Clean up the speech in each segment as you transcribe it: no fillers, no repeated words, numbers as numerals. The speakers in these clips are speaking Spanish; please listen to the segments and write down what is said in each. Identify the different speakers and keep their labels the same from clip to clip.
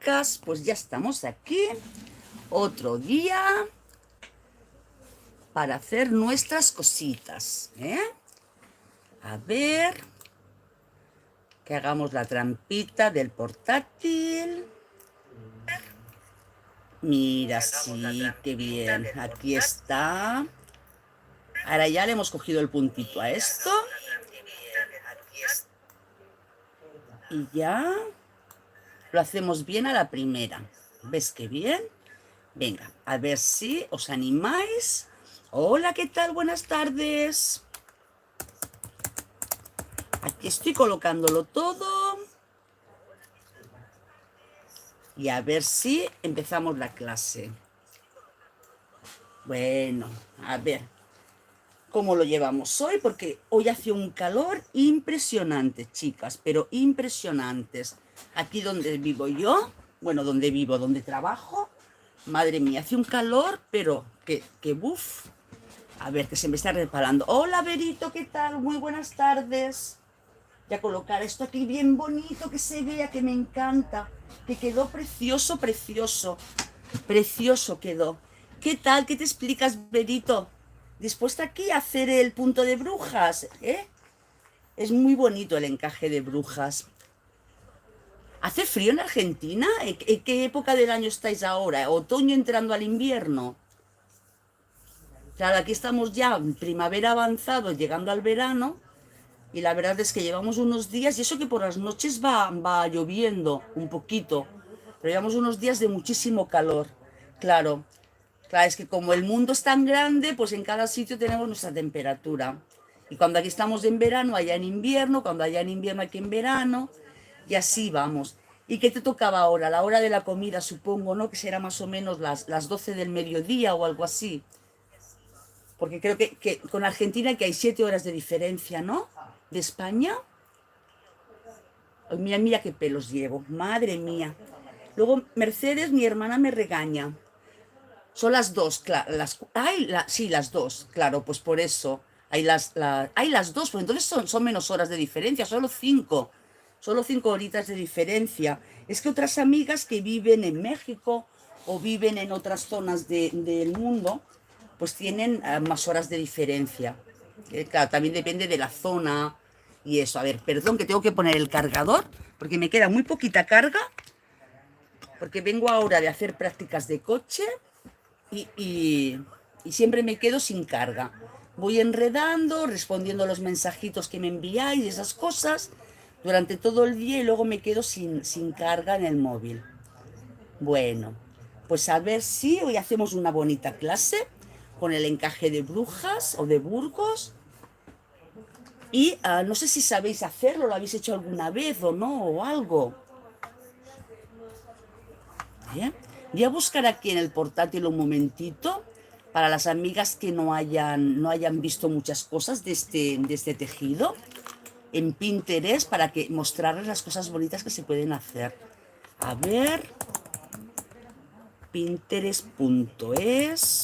Speaker 1: chicas, pues ya estamos aquí, otro día para hacer nuestras cositas, ¿eh? A ver, que hagamos la trampita del portátil. Mira, sí, qué bien, aquí está. Ahora ya le hemos cogido el puntito a esto. Y ya lo hacemos bien a la primera. ¿Ves qué bien? Venga, a ver si os animáis. Hola, ¿qué tal? Buenas tardes. Aquí estoy colocándolo todo. Y a ver si empezamos la clase. Bueno, a ver cómo lo llevamos hoy, porque hoy hace un calor impresionante, chicas, pero impresionantes. Aquí donde vivo yo, bueno, donde vivo, donde trabajo, madre mía, hace un calor, pero que buf. A ver, que se me está reparando. Hola, Berito, ¿qué tal? Muy buenas tardes. Ya colocar esto aquí bien bonito, que se vea, que me encanta, que quedó precioso, precioso, precioso quedó. ¿Qué tal? ¿Qué te explicas, Berito? ¿Dispuesta aquí a hacer el punto de brujas? ¿Eh? Es muy bonito el encaje de brujas. ¿Hace frío en Argentina? ¿En qué época del año estáis ahora? ¿Otoño entrando al invierno? Claro, aquí estamos ya en primavera avanzado, llegando al verano. Y la verdad es que llevamos unos días, y eso que por las noches va lloviendo un poquito, pero llevamos unos días de muchísimo calor. Claro, claro, es que como el mundo es tan grande, pues en cada sitio tenemos nuestra temperatura. Y cuando aquí estamos en verano, allá en invierno, cuando allá en invierno, aquí en verano, y así vamos. ¿Y qué te tocaba ahora? La hora de la comida, supongo, ¿no? Que será más o menos las 12 del mediodía o algo así. Porque creo que con Argentina que hay 7 horas de diferencia, ¿no? De España. Ay, mira, mira qué pelos llevo, madre mía. Luego Mercedes, mi hermana, me regaña. Son las dos, claro. Sí, las dos, claro, pues por eso. Hay las dos, pues entonces son menos horas de diferencia, solo 5. Solo 5 horitas de diferencia. Es que otras amigas que viven en México o viven en otras zonas del mundo, pues tienen más horas de diferencia. Claro, también depende de la zona y eso. A ver, perdón que tengo que poner el cargador porque me queda muy poquita carga, porque vengo ahora de hacer prácticas de coche y siempre me quedo sin carga. Voy enredando, respondiendo los mensajitos que me enviáis y esas cosas durante todo el día y luego me quedo sin carga en el móvil. Bueno, pues a ver si hoy hacemos una bonita clase con el encaje de brujas o de burgos. Y no sé si sabéis hacerlo, lo habéis hecho alguna vez o no, o algo. Bien. Voy a buscar aquí en el portátil un momentito para las amigas que no hayan visto muchas cosas de este tejido en Pinterest para que mostrarles las cosas bonitas que se pueden hacer. A ver, Pinterest.es,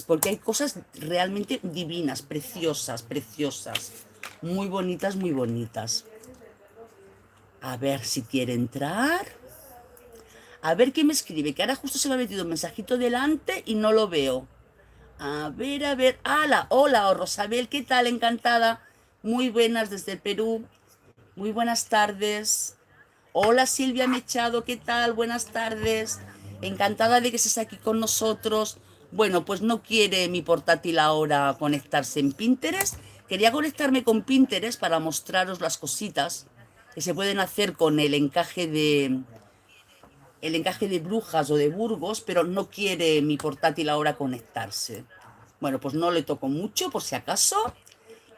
Speaker 1: porque hay cosas realmente divinas, preciosas, preciosas, muy bonitas, muy bonitas. A ver si quiere entrar. A ver qué me escribe, que ahora justo se me ha metido un mensajito delante y no lo veo. A ver, a ver. ¡Hala! Hola, Rosabel, ¿qué tal? Encantada. Muy buenas desde el Perú. Muy buenas tardes. Hola, Silvia Mechado, ¿qué tal? Buenas tardes. Encantada de que estés aquí con nosotros. Bueno, pues no quiere mi portátil ahora conectarse en Pinterest. Quería conectarme con Pinterest para mostraros las cositas que se pueden hacer con el encaje de brujas o de burgos, pero no quiere mi portátil ahora conectarse. Bueno, pues no le toco mucho por si acaso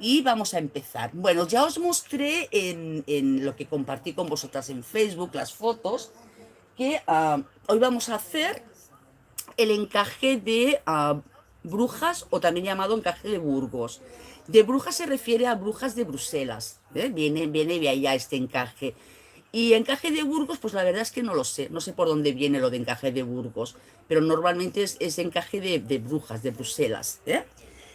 Speaker 1: y vamos a empezar. Bueno, ya os mostré en lo que compartí con vosotras en Facebook, las fotos, que hoy vamos a hacer el encaje de brujas o también llamado encaje de burgos. De brujas se refiere a brujas de Bruselas, ¿eh? Viene de allá este encaje. Y encaje de Burgos, pues la verdad es que no lo sé, no sé por dónde viene lo de encaje de Burgos, pero normalmente es encaje de brujas, de Bruselas, ¿eh?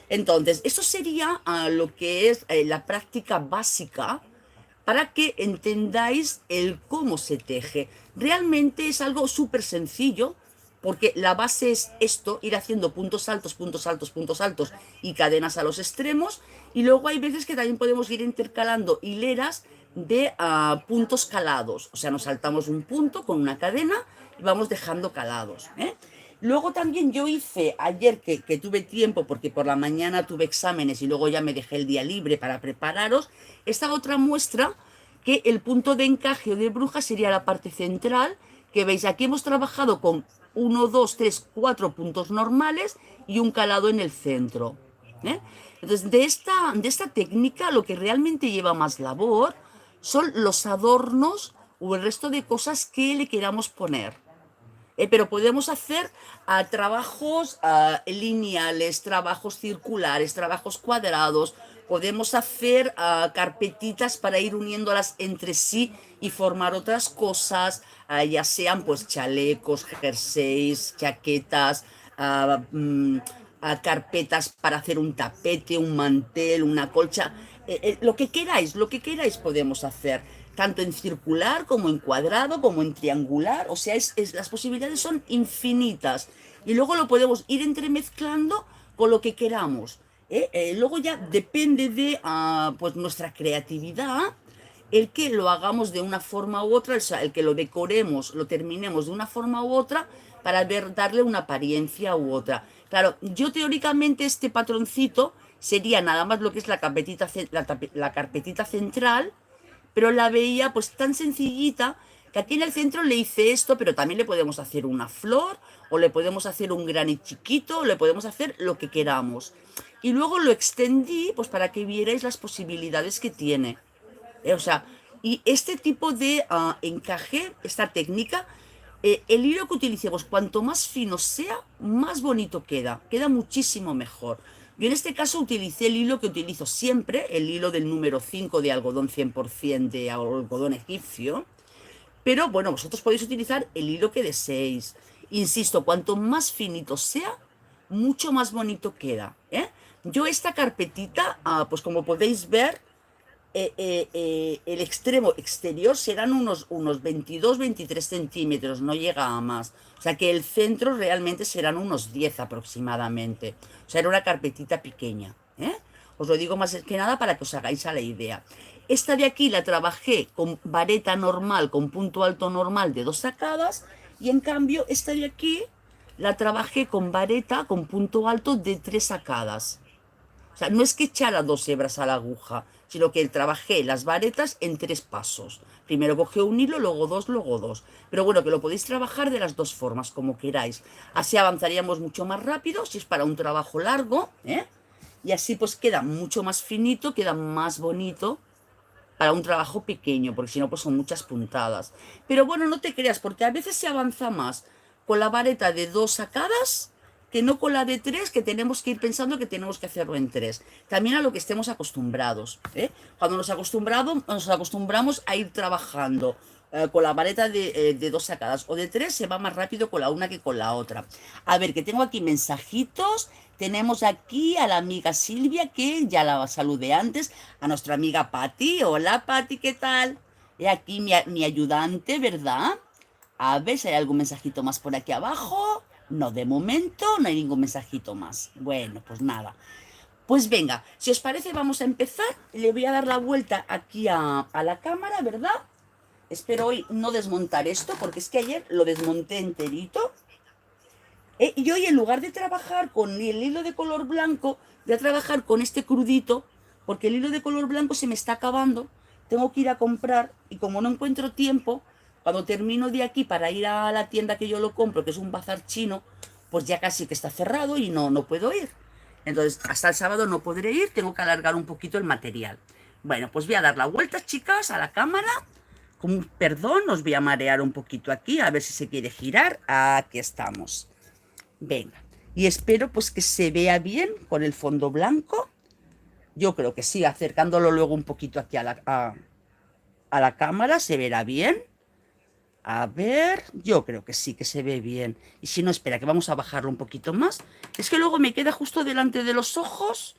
Speaker 1: Entonces, esto sería lo que es la práctica básica para que entendáis el cómo se teje. Realmente es algo súper sencillo, porque la base es esto, ir haciendo puntos altos, puntos altos, puntos altos y cadenas a los extremos. Y luego hay veces que también podemos ir intercalando hileras de puntos calados. O sea, nos saltamos un punto con una cadena y vamos dejando calados, ¿eh? Luego también yo hice ayer que tuve tiempo, porque por la mañana tuve exámenes y luego ya me dejé el día libre para prepararos, esta otra muestra que el punto de encaje o de bruja sería la parte central, que veis aquí hemos trabajado con 1, 2, 3, 4 puntos normales y un calado en el centro, ¿eh? Entonces de esta técnica lo que realmente lleva más labor son los adornos o el resto de cosas que le queramos poner. Pero podemos hacer trabajos lineales, trabajos circulares, trabajos cuadrados. Podemos hacer carpetitas para ir uniéndolas entre sí y formar otras cosas, ya sean pues chalecos, jerseys, chaquetas, ah, mm, carpetas para hacer un tapete, un mantel, una colcha. Lo que queráis podemos hacer tanto en circular como en cuadrado, como en triangular, o sea, las posibilidades son infinitas. Y luego lo podemos ir entremezclando con lo que queramos, ¿eh? Luego ya depende de pues nuestra creatividad, el que lo hagamos de una forma u otra, o sea, el que lo decoremos, lo terminemos de una forma u otra, para darle una apariencia u otra. Claro, yo teóricamente este patroncito sería nada más lo que es la carpetita, la carpetita central, pero la veía pues tan sencillita que aquí en el centro le hice esto, pero también le podemos hacer una flor, o le podemos hacer un granit chiquito, o le podemos hacer lo que queramos. Y luego lo extendí pues para que vierais las posibilidades que tiene. O sea, y este tipo de encaje, esta técnica, el hilo que utilicemos, cuanto más fino sea, más bonito queda. Queda muchísimo mejor. Yo en este caso utilicé el hilo que utilizo siempre, el hilo del número 5 de algodón 100% de algodón egipcio. Pero bueno, vosotros podéis utilizar el hilo que deseéis. Insisto, cuanto más finito sea, mucho más bonito queda, ¿eh? Yo esta carpetita, pues como podéis ver, el extremo exterior serán unos 22-23 centímetros, no llega a más. O sea que el centro realmente serán unos 10 aproximadamente. O sea, era una carpetita pequeña, ¿eh? Os lo digo más que nada para que os hagáis a la idea. Esta de aquí la trabajé con vareta normal, con punto alto normal de 2 sacadas. Y en cambio esta de aquí la trabajé con vareta, con punto alto de 3 sacadas. O sea, no es que echara 2 hebras a la aguja, sino que trabajé las varetas en 3 pasos. Primero cogí un hilo, luego dos, luego dos. Pero bueno, que lo podéis trabajar de las dos formas, como queráis. Así avanzaríamos mucho más rápido, si es para un trabajo largo, ¿eh? Y así pues queda mucho más finito, queda más bonito para un trabajo pequeño, porque si no pues son muchas puntadas. Pero bueno, no te creas, porque a veces se avanza más con la vareta de 2 sacadas que no con la de 3, que tenemos que ir pensando que tenemos que hacerlo en 3. También a lo que estemos acostumbrados, ¿eh? Cuando nos acostumbramos a ir trabajando con la vareta de 2 sacadas o de 3, se va más rápido con la una que con la otra. A ver, que tengo aquí mensajitos. Tenemos aquí a la amiga Silvia, que ya la saludé antes, a nuestra amiga Patti. Hola Patti, ¿qué tal? Y aquí mi ayudante, ¿verdad? A ver si hay algún mensajito más por aquí abajo. No, de momento no hay ningún mensajito más. Bueno, pues nada. Pues venga, si os parece vamos a empezar. Le voy a dar la vuelta aquí a la cámara, ¿verdad? Espero hoy no desmontar esto, porque es que ayer lo desmonté enterito. Y hoy en lugar de trabajar con el hilo de color blanco, voy a trabajar con este crudito, porque el hilo de color blanco se me está acabando. Tengo que ir a comprar y como no encuentro tiempo, cuando termino de aquí para ir a la tienda que yo lo compro, que es un bazar chino, pues ya casi que está cerrado y no puedo ir. Entonces, hasta el sábado no podré ir, tengo que alargar un poquito el material. Bueno, pues voy a dar la vuelta, chicas, a la cámara. Con perdón, os voy a marear un poquito aquí, a ver si se quiere girar. Aquí estamos. Venga, y espero pues que se vea bien con el fondo blanco. Yo creo que sí, acercándolo luego un poquito aquí a la cámara, se verá bien. A ver, yo creo que sí, que se ve bien. Y si no, espera, que vamos a bajarlo un poquito más. Es que luego me queda justo delante de los ojos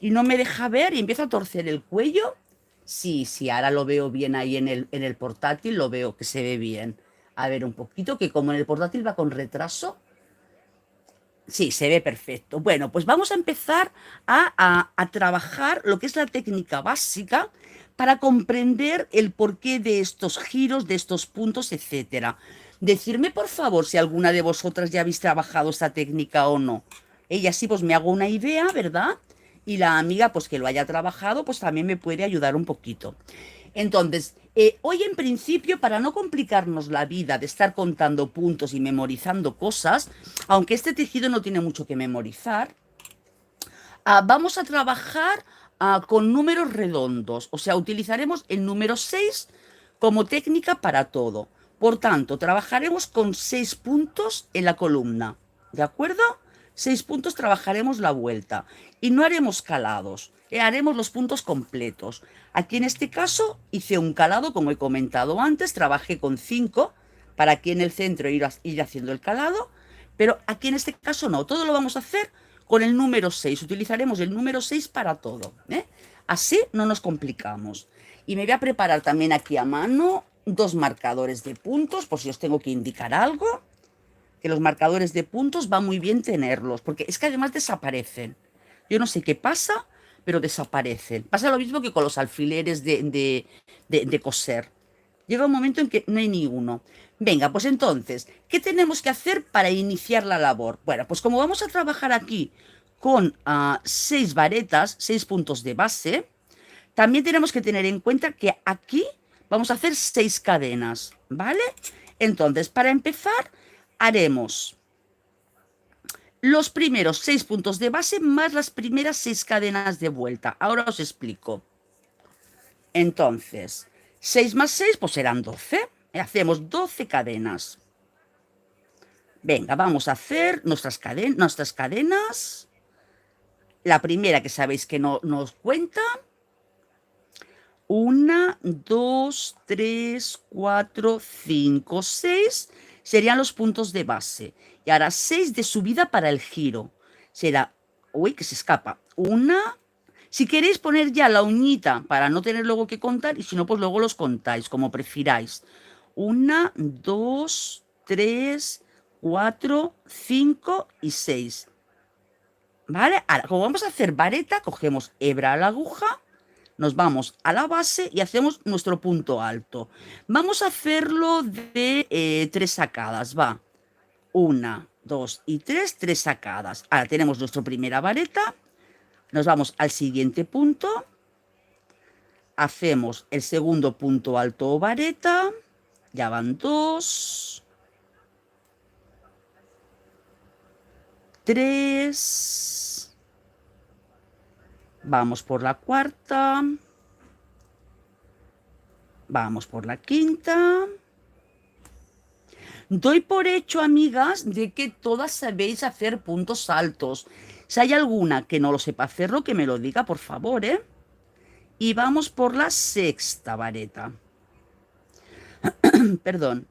Speaker 1: y no me deja ver y empiezo a torcer el cuello Sí, sí, ahora lo veo bien ahí en el portátil, lo veo que se ve bien. A ver, un poquito, que como en el portátil va con retraso, sí, se ve perfecto. Bueno, pues vamos a empezar a trabajar lo que es la técnica básica para comprender el porqué de estos giros, de estos puntos, etcétera. Decidme, por favor, si alguna de vosotras ya habéis trabajado esta técnica o no. Ella sí, pues me hago una idea, ¿verdad? Y la amiga, pues que lo haya trabajado, pues también me puede ayudar un poquito. Entonces, hoy en principio, para no complicarnos la vida de estar contando puntos y memorizando cosas, aunque este tejido no tiene mucho que memorizar, vamos a trabajar con números redondos. O sea, utilizaremos el número 6 como técnica para todo. Por tanto, trabajaremos con 6 puntos en la columna. ¿De acuerdo? 6 puntos trabajaremos la vuelta. Y no haremos calados. Haremos los puntos completos. Aquí en este caso hice un calado, como he comentado antes. Trabajé con 5 para aquí en el centro ir haciendo el calado. Pero aquí en este caso no. Todo lo vamos a hacer con el número 6. Utilizaremos el número 6 para todo. Así no nos complicamos. Y me voy a preparar también aquí a mano 2 marcadores de puntos, por si os tengo que indicar algo. Que los marcadores de puntos va muy bien tenerlos, porque es que además desaparecen. Yo no sé qué pasa, pero desaparecen. Pasa lo mismo que con los alfileres de coser. Llega un momento en que no hay ni uno. Venga, pues entonces, ¿qué tenemos que hacer para iniciar la labor? Bueno, pues como vamos a trabajar aquí con 6 varetas, 6 puntos de base, también tenemos que tener en cuenta que aquí vamos a hacer 6 cadenas, ¿vale? Entonces, para empezar, haremos los primeros 6 puntos de base más las primeras 6 cadenas de vuelta. Ahora os explico. Entonces, 6 más 6 pues serán 12. Hacemos 12 cadenas. Venga, vamos a hacer nuestras cadenas. La primera que sabéis que no nos cuenta. 1, 2, 3, 4, 5, 6 serían los puntos de base. Y ahora 6 de subida para el giro. Será, uy, que se escapa. Una. Si queréis poner ya la uñita para no tener luego que contar, y si no, pues luego los contáis, como prefiráis. 1, 2, 3, 4, 5 y 6. ¿Vale? Ahora, como vamos a hacer vareta, cogemos hebra a la aguja, nos vamos a la base y hacemos nuestro punto alto. Vamos a hacerlo de 3 sacadas, va. 1, 2 y 3, 3 sacadas. Ahora tenemos nuestra primera vareta, nos vamos al siguiente punto, hacemos el segundo punto alto o vareta, ya van 2, 3, vamos por la cuarta, vamos por la quinta. Doy por hecho, amigas, de que todas sabéis hacer puntos altos. Si hay alguna que no lo sepa hacerlo, que me lo diga, por favor, ¿eh? Y vamos por la sexta vareta. Perdón.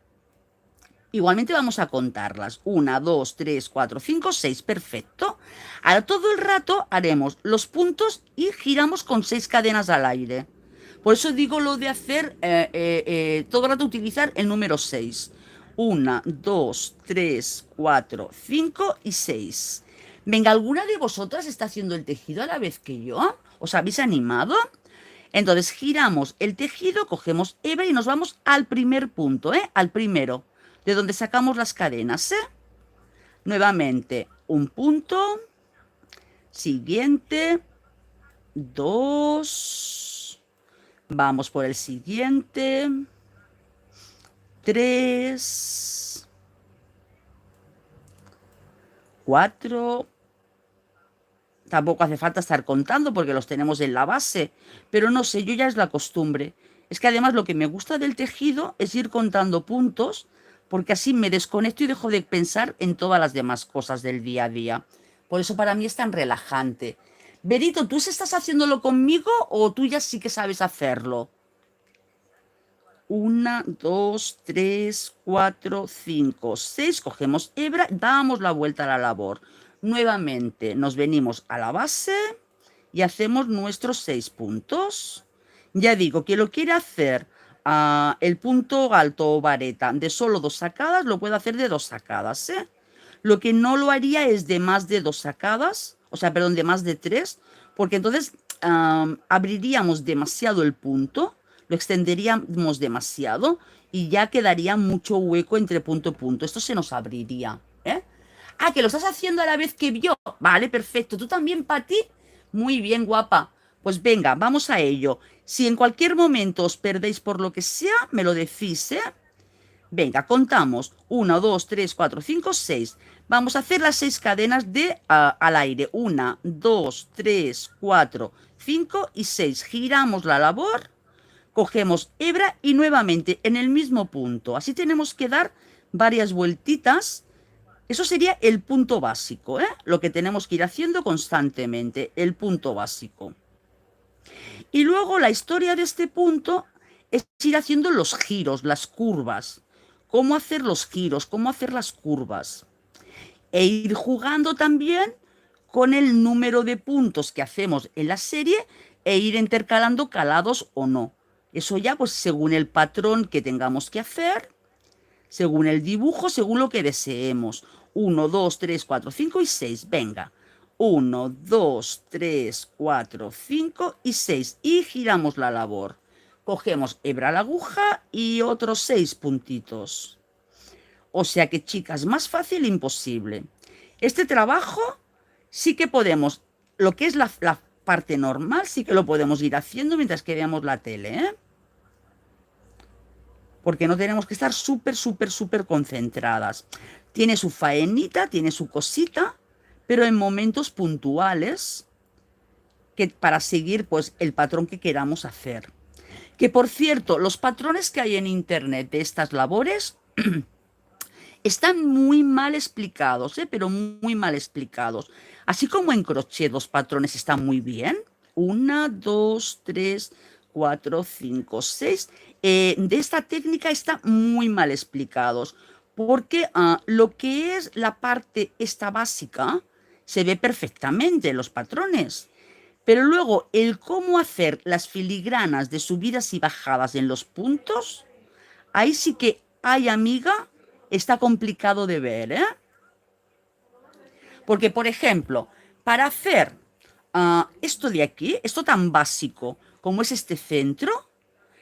Speaker 1: Igualmente vamos a contarlas. 1, 2, 3, 4, 5, 6. Perfecto. Ahora todo el rato haremos los puntos y giramos con 6 cadenas al aire. Por eso digo lo de hacer todo el rato utilizar el número 6. 1, 2, 3, 4, 5 y 6. Venga, ¿alguna de vosotras está haciendo el tejido a la vez que yo? ¿Os habéis animado? Entonces giramos el tejido, cogemos hebra y nos vamos al primer punto, ¿eh? Al primero, de donde sacamos las cadenas, ¿eh? Nuevamente, un punto, siguiente, 2, vamos por el siguiente, 3, 4. Tampoco hace falta estar contando porque los tenemos en la base. Pero no sé, yo ya es la costumbre. Es que además lo que me gusta del tejido es ir contando puntos porque así me desconecto y dejo de pensar en todas las demás cosas del día a día. Por eso para mí es tan relajante. Berito, ¿tú estás haciéndolo conmigo o tú ya sí que sabes hacerlo? 1, 2, 3, 4, 5, 6. Cogemos hebra, damos la vuelta a la labor. Nuevamente nos venimos a la base y hacemos nuestros 6 puntos. Ya digo, que lo quiere hacer el punto alto o vareta de solo 2 sacadas, lo puede hacer de 2 sacadas, ¿eh? Lo que no lo haría es de más de 2 sacadas, o sea, perdón, de más de 3, porque entonces abriríamos demasiado el punto, lo extenderíamos demasiado y ya quedaría mucho hueco entre punto y punto. Esto se nos abriría, ¿eh? Ah, que lo estás haciendo a la vez que yo. Vale, perfecto. ¿Tú también, Pati? Muy bien, guapa. Pues venga, vamos a ello. Si en cualquier momento os perdéis por lo que sea, me lo decís, ¿eh? Venga, contamos. 1, 2, 3, 4, 5, 6. Vamos a hacer las 6 cadenas de al aire. 1, 2, 3, 4, 5 y 6. Giramos la labor, cogemos hebra y nuevamente en el mismo punto. Así tenemos que dar varias vueltitas. Eso sería el punto básico, ¿eh? Lo que tenemos que ir haciendo constantemente, el punto básico. Y luego la historia de este punto es ir haciendo los giros, las curvas. Cómo hacer los giros, cómo hacer las curvas. E ir jugando también con el número de puntos que hacemos en la serie e ir intercalando calados o no. Eso ya pues según el patrón que tengamos que hacer, según el dibujo, según lo que deseemos. 1, 2, 3, 4, 5 y 6. Venga. 1, 2, 3, 4, 5 y 6. Y giramos la labor. Cogemos hebra a la aguja y otros 6 puntitos. O sea que, chicas, más fácil imposible. Este trabajo sí que podemos, lo que es la parte normal, sí que lo podemos ir haciendo mientras que veamos la tele, ¿eh? Porque no tenemos que estar súper, súper, súper concentradas. Tiene su faenita, tiene su cosita, pero en momentos puntuales que para seguir pues el patrón que queramos hacer. Que por cierto, los patrones que hay en internet de estas labores están muy mal explicados, ¿eh? Pero muy mal explicados. Así como en crochet los patrones están muy bien. 1, 2, 3, 4, 5, 6. De esta técnica están muy mal explicados. Porque lo que es la parte esta básica se ve perfectamente en los patrones. Pero luego el cómo hacer las filigranas de subidas y bajadas en los puntos, ahí sí que, ay amiga, está complicado de ver, ¿eh? Porque, por ejemplo, para hacer esto de aquí, esto tan básico como es este centro,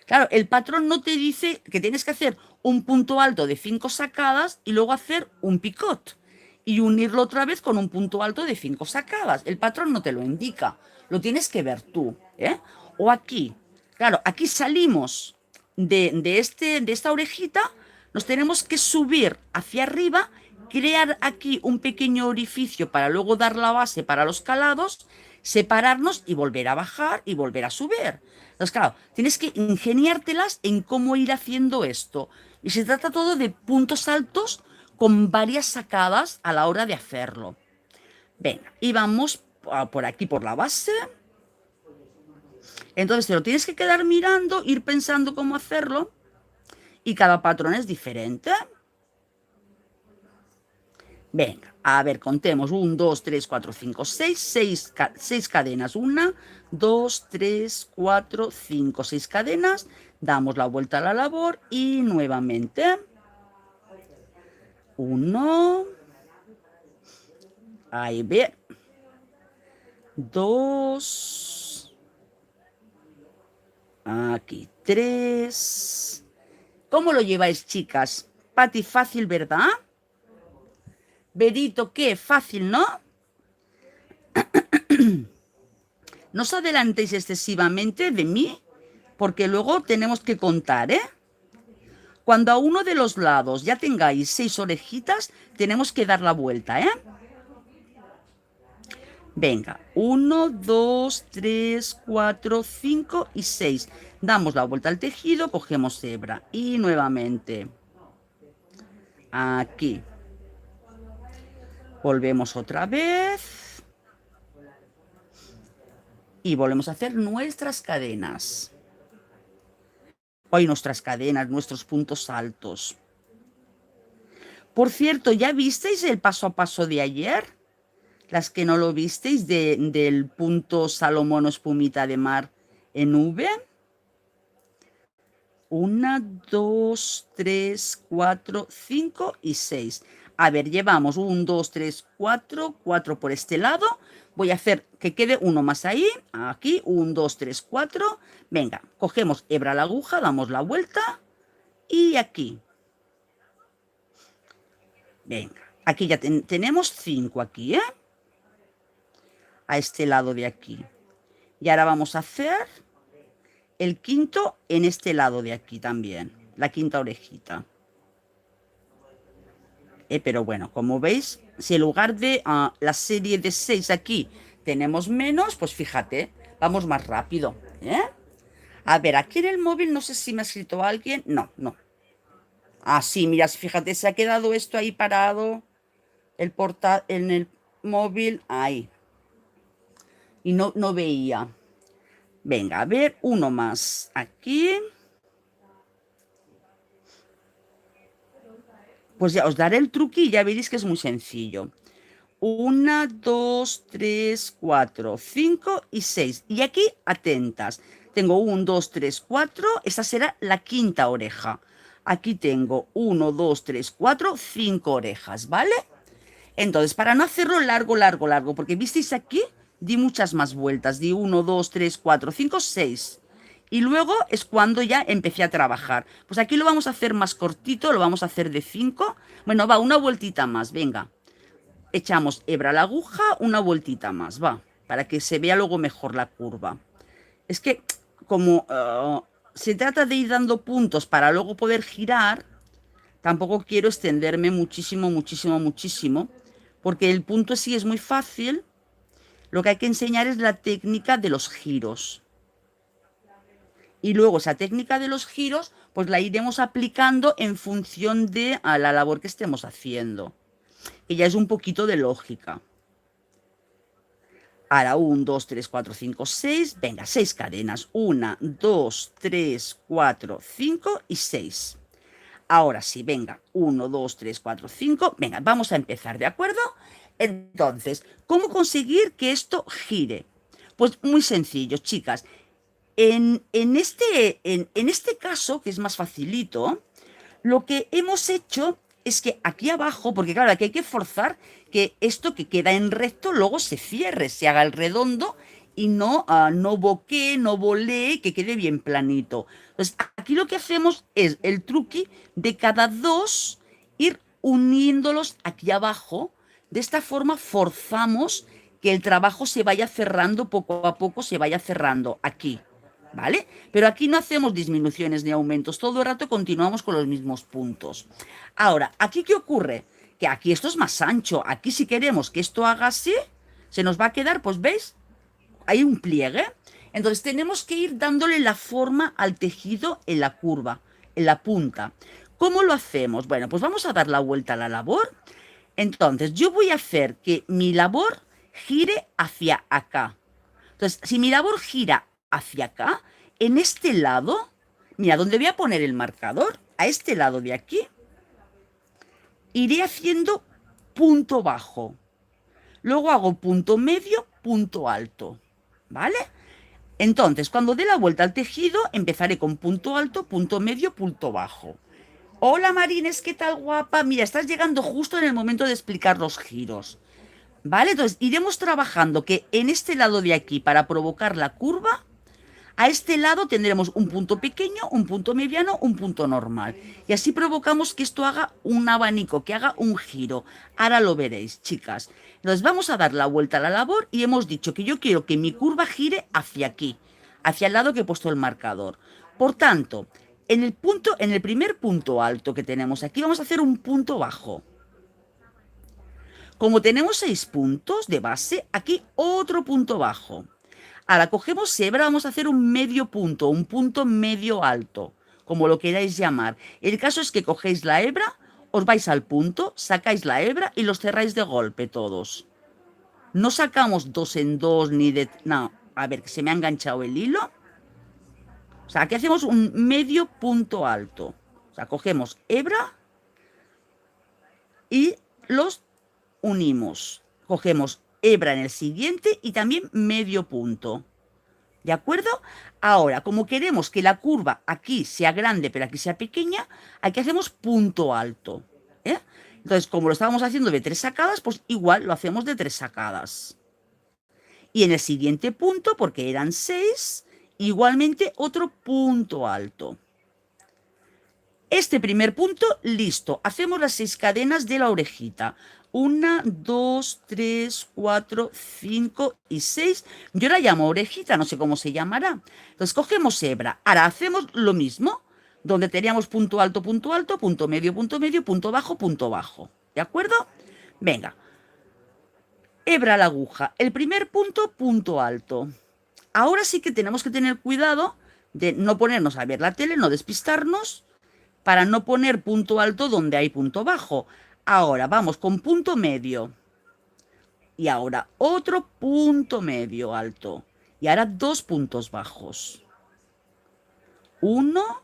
Speaker 1: claro, el patrón no te dice que tienes que hacer un punto alto de 5 sacadas y luego hacer un picot y unirlo otra vez con un punto alto de 5 sacadas. El patrón no te lo indica, lo tienes que ver tú, ¿eh? O aquí, claro, aquí salimos de esta orejita, nos tenemos que subir hacia arriba, crear aquí un pequeño orificio para luego dar la base para los calados, separarnos y volver a bajar y volver a subir. Entonces, claro, tienes que ingeniártelas en cómo ir haciendo esto. Y se trata todo de puntos altos con varias sacadas a la hora de hacerlo. Venga, y vamos por aquí por la base. Entonces te lo tienes que quedar mirando, ir pensando cómo hacerlo. Y cada patrón es diferente. Venga, a ver, contemos. 1, 2, 3, 4, 5, 6. 6 cadenas. 1, 2, 3, 4, 5. 6 cadenas. Damos la vuelta a la labor y nuevamente. 1. Ahí ve. 2. Aquí 3. ¿Cómo lo lleváis, chicas? Pati, fácil, ¿verdad? Berito, ¿qué? Fácil, ¿no? No os adelantéis excesivamente de mí, porque luego tenemos que contar, ¿eh? Cuando a uno de los lados ya tengáis 6 orejitas, tenemos que dar la vuelta, ¿eh? Venga, 1, 2, 3, 4, 5 y 6. Damos la vuelta al tejido, cogemos hebra y nuevamente aquí. Volvemos otra vez y volvemos a hacer nuestras cadenas. Hoy nuestras cadenas, nuestros puntos altos. Por cierto, ¿ya visteis el paso a paso de ayer? Las que no lo visteis del punto Salomón o espumita de mar en V. 1, 2, 3, 4, 5 y 6. A ver, llevamos 1, 2, 3, 4, 4 por este lado. Voy a hacer que quede uno más ahí, aquí, 1, 2, 3, 4. Venga, cogemos hebra a la aguja, damos la vuelta y aquí. Venga, aquí ya tenemos 5 aquí, ¿eh? A este lado de aquí. Y ahora vamos a hacer el quinto en este lado de aquí también, la quinta orejita. Pero bueno, como veis, si en lugar de la serie de 6 aquí tenemos menos, pues fíjate, vamos más rápido, ¿eh? A ver, aquí en el móvil no sé si me ha escrito alguien. No, no. Ah, sí, mira, fíjate, se ha quedado esto ahí parado, en el móvil, ahí. Y no veía. Venga, a ver, uno más aquí. Pues ya os daré el truqui y ya veréis que es muy sencillo. 1, 2, 3, 4, 5 y 6. Y aquí, atentas. Tengo 1, 2, 3, 4. Esta será la quinta oreja. Aquí tengo 1, 2, 3, 4, 5 orejas, ¿vale? Entonces, para no hacerlo largo, largo, largo, porque visteis aquí, di muchas más vueltas. Di 1, 2, 3, 4, 5, 6. Y luego es cuando ya empecé a trabajar. Pues aquí lo vamos a hacer más cortito, lo vamos a hacer de 5. Bueno, va, una vueltita más, venga. Echamos hebra a la aguja, una vueltita más, va, para que se vea luego mejor la curva. Es que como se trata de ir dando puntos para luego poder girar, tampoco quiero extenderme muchísimo, muchísimo, muchísimo, porque el punto sí es muy fácil. Lo que hay que enseñar es la técnica de los giros. Y luego esa técnica de los giros, pues la iremos aplicando en función de a la labor que estemos haciendo. Que ya es un poquito de lógica. Ahora, 1, 2, 3, 4, 5, 6. Venga, 6 cadenas. 1, 2, 3, 4, 5 y 6. Ahora sí, venga. 1, 2, 3, 4, 5. Venga, vamos a empezar, ¿de acuerdo? Entonces, ¿cómo conseguir que esto gire? Pues muy sencillo, chicas. En este caso, que es más facilito, lo que hemos hecho es que aquí abajo, porque claro, aquí hay que forzar que esto que queda en recto luego se cierre, se haga el redondo y no boquee, no volee, que quede bien planito. Entonces, aquí lo que hacemos es el truqui de cada dos ir uniéndolos aquí abajo. De esta forma forzamos que el trabajo se vaya cerrando poco a poco, se vaya cerrando aquí. ¿Vale? Pero aquí no hacemos disminuciones ni aumentos, todo el rato continuamos con los mismos puntos. Ahora, ¿aquí qué ocurre? Que aquí esto es más ancho, aquí si queremos que esto haga así, se nos va a quedar, pues ¿veis? Hay un pliegue. Entonces tenemos que ir dándole la forma al tejido en la curva, en la punta. ¿Cómo lo hacemos? Bueno, pues vamos a dar la vuelta a la labor. Entonces yo voy a hacer que mi labor gire hacia acá. Entonces, si mi labor gira hacia acá, en este lado, mira, donde voy a poner el marcador, a este lado de aquí, iré haciendo punto bajo. Luego hago punto medio, punto alto. ¿Vale? Entonces, cuando dé la vuelta al tejido, empezaré con punto alto, punto medio, punto bajo. Hola Marines, ¿qué tal guapa? Mira, estás llegando justo en el momento de explicar los giros. ¿Vale? Entonces, iremos trabajando que en este lado de aquí, para provocar la curva, a este lado tendremos un punto pequeño, un punto mediano, un punto normal. Y así provocamos que esto haga un abanico, que haga un giro. Ahora lo veréis, chicas. Entonces vamos a dar la vuelta a la labor y hemos dicho que yo quiero que mi curva gire hacia aquí, hacia el lado que he puesto el marcador. Por tanto, en el primer punto alto que tenemos aquí, vamos a hacer un punto bajo. Como tenemos 6 puntos de base, aquí otro punto bajo. Ahora cogemos hebra, vamos a hacer un medio punto, un punto medio alto, como lo queráis llamar. El caso es que cogéis la hebra, os vais al punto, sacáis la hebra y los cerráis de golpe todos. No sacamos dos en dos ni de... No, a ver, que se me ha enganchado el hilo. O sea, aquí hacemos un medio punto alto. O sea, cogemos hebra y los unimos. Cogemos hebra en el siguiente y también medio punto. ¿De acuerdo? Ahora, como queremos que la curva aquí sea grande, pero aquí sea pequeña, aquí hacemos punto alto. ¿Eh? Entonces, como lo estábamos haciendo de 3 sacadas, pues igual lo hacemos de 3 sacadas. Y en el siguiente punto, porque eran 6, igualmente otro punto alto. Este primer punto, listo. Hacemos las 6 cadenas de la orejita. 1, 2, 3, 4, 5 y 6. Yo la llamo orejita, no sé cómo se llamará. Entonces cogemos hebra. Ahora hacemos lo mismo, donde teníamos punto alto, punto medio, punto bajo, punto bajo. ¿De acuerdo? Venga. Hebra a la aguja. El primer punto, punto alto. Ahora sí que tenemos que tener cuidado de no ponernos a ver la tele, no despistarnos, para no poner punto alto donde hay punto bajo. Ahora vamos con punto medio. Y ahora otro punto medio alto. Y ahora 2 puntos bajos. 1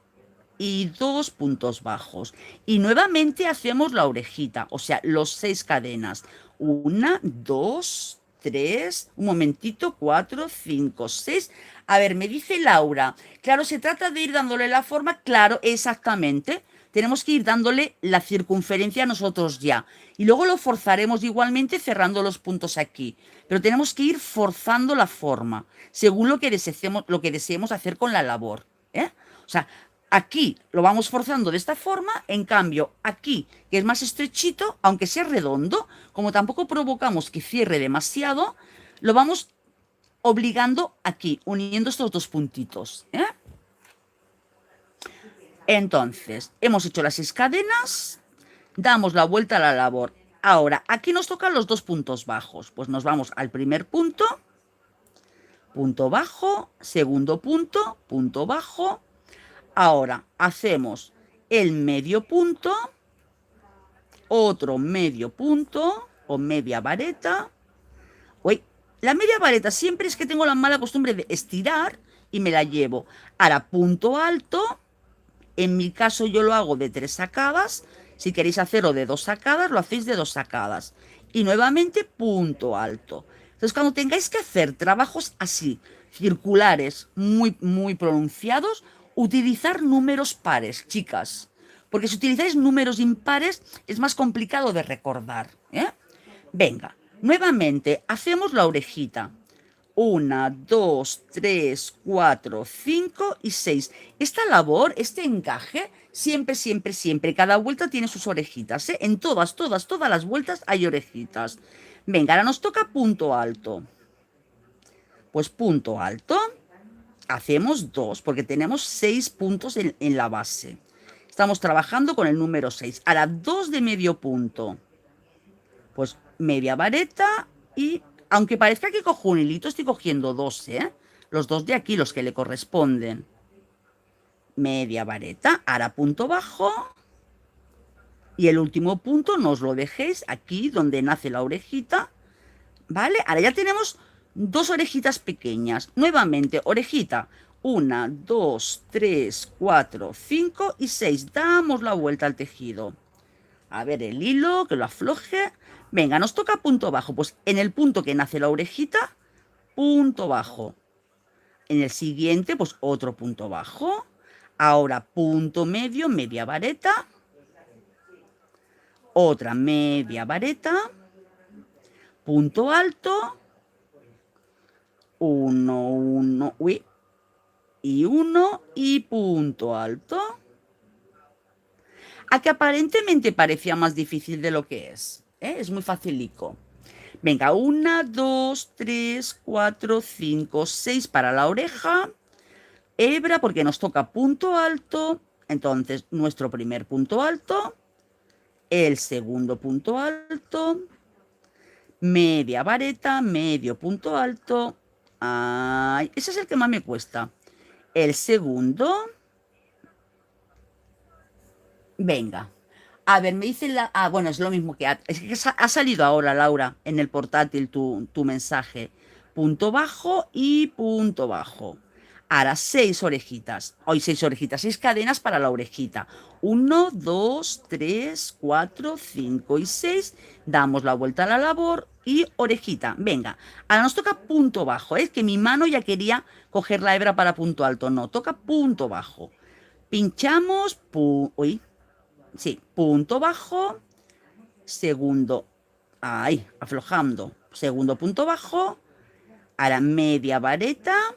Speaker 1: y 2 puntos bajos. Y nuevamente hacemos la orejita, o sea, los 6 cadenas. 1, 2, 3, un momentito, 4, 5, 6. A ver, me dice Laura. Claro, se trata de ir dándole la forma, claro, exactamente. Tenemos que ir dándole la circunferencia nosotros ya. Y luego lo forzaremos igualmente cerrando los puntos aquí. Pero tenemos que ir forzando la forma, según lo que deseemos hacer con la labor. ¿Eh? O sea, aquí lo vamos forzando de esta forma, en cambio aquí, que es más estrechito, aunque sea redondo, como tampoco provocamos que cierre demasiado, lo vamos obligando aquí, uniendo estos dos puntitos. ¿Eh? Entonces, hemos hecho las 6 cadenas, damos la vuelta a la labor. Ahora, aquí nos tocan los 2 puntos bajos. Pues nos vamos al primer punto, punto bajo, segundo punto, punto bajo. Ahora hacemos el medio punto, otro medio punto o media vareta. Uy, la media vareta siempre es que tengo la mala costumbre de estirar y me la llevo. Ahora punto alto, en mi caso yo lo hago de 3 sacadas. Si queréis hacerlo de 2 sacadas, lo hacéis de 2 sacadas. Y nuevamente punto alto. Entonces cuando tengáis que hacer trabajos así, circulares, muy pronunciados, utilizar números pares, chicas. Porque si utilizáis números impares es más complicado de recordar. ¿Eh? Venga, nuevamente hacemos la orejita. 1, 2, 3, 4, 5 y 6. Esta labor, este encaje, siempre, cada vuelta tiene sus orejitas, ¿eh? En todas las vueltas hay orejitas. Venga, ahora nos toca punto alto. Pues punto alto, hacemos 2, porque tenemos 6 puntos en la base. Estamos trabajando con el número 6. Ahora 2 de medio punto. Pues media vareta y, aunque parezca que cojo un hilito, estoy cogiendo 2, ¿eh? Los 2 de aquí, los que le corresponden. Media vareta, ahora punto bajo. Y el último punto no os lo dejéis aquí donde nace la orejita. ¿Vale? Ahora ya tenemos 2 orejitas pequeñas. Nuevamente, orejita. 1, 2, 3, 4, 5 y 6. Damos la vuelta al tejido. A ver el hilo, que lo afloje. Venga, nos toca punto bajo. Pues en el punto que nace la orejita, punto bajo. En el siguiente, pues otro punto bajo. Ahora punto medio, media vareta. Otra media vareta. Punto alto. 1, 1, uy. Y 1 y punto alto. A que aparentemente parecía más difícil de lo que es. Es muy facilico. Venga, 1, 2, 3, 4, 5, 6 para la oreja. Hebra porque nos toca punto alto. Entonces, nuestro primer punto alto. El segundo punto alto. Media vareta, medio punto alto. Ay, ese es el que más me cuesta. El segundo. Venga. A ver, me dice la... Ah, bueno, es lo mismo que... Es que ha salido ahora, Laura, en el portátil tu mensaje. Punto bajo y punto bajo. Ahora 6 orejitas. Hoy 6 orejitas, 6 cadenas para la orejita. 1, 2, 3, 4, 5 y 6. Damos la vuelta a la labor y orejita. Venga, ahora nos toca punto bajo. Es que mi mano ya quería coger la hebra para punto alto. No, toca punto bajo. Pinchamos, uy, sí, punto bajo, segundo, ahí, aflojando, segundo punto bajo, ahora media vareta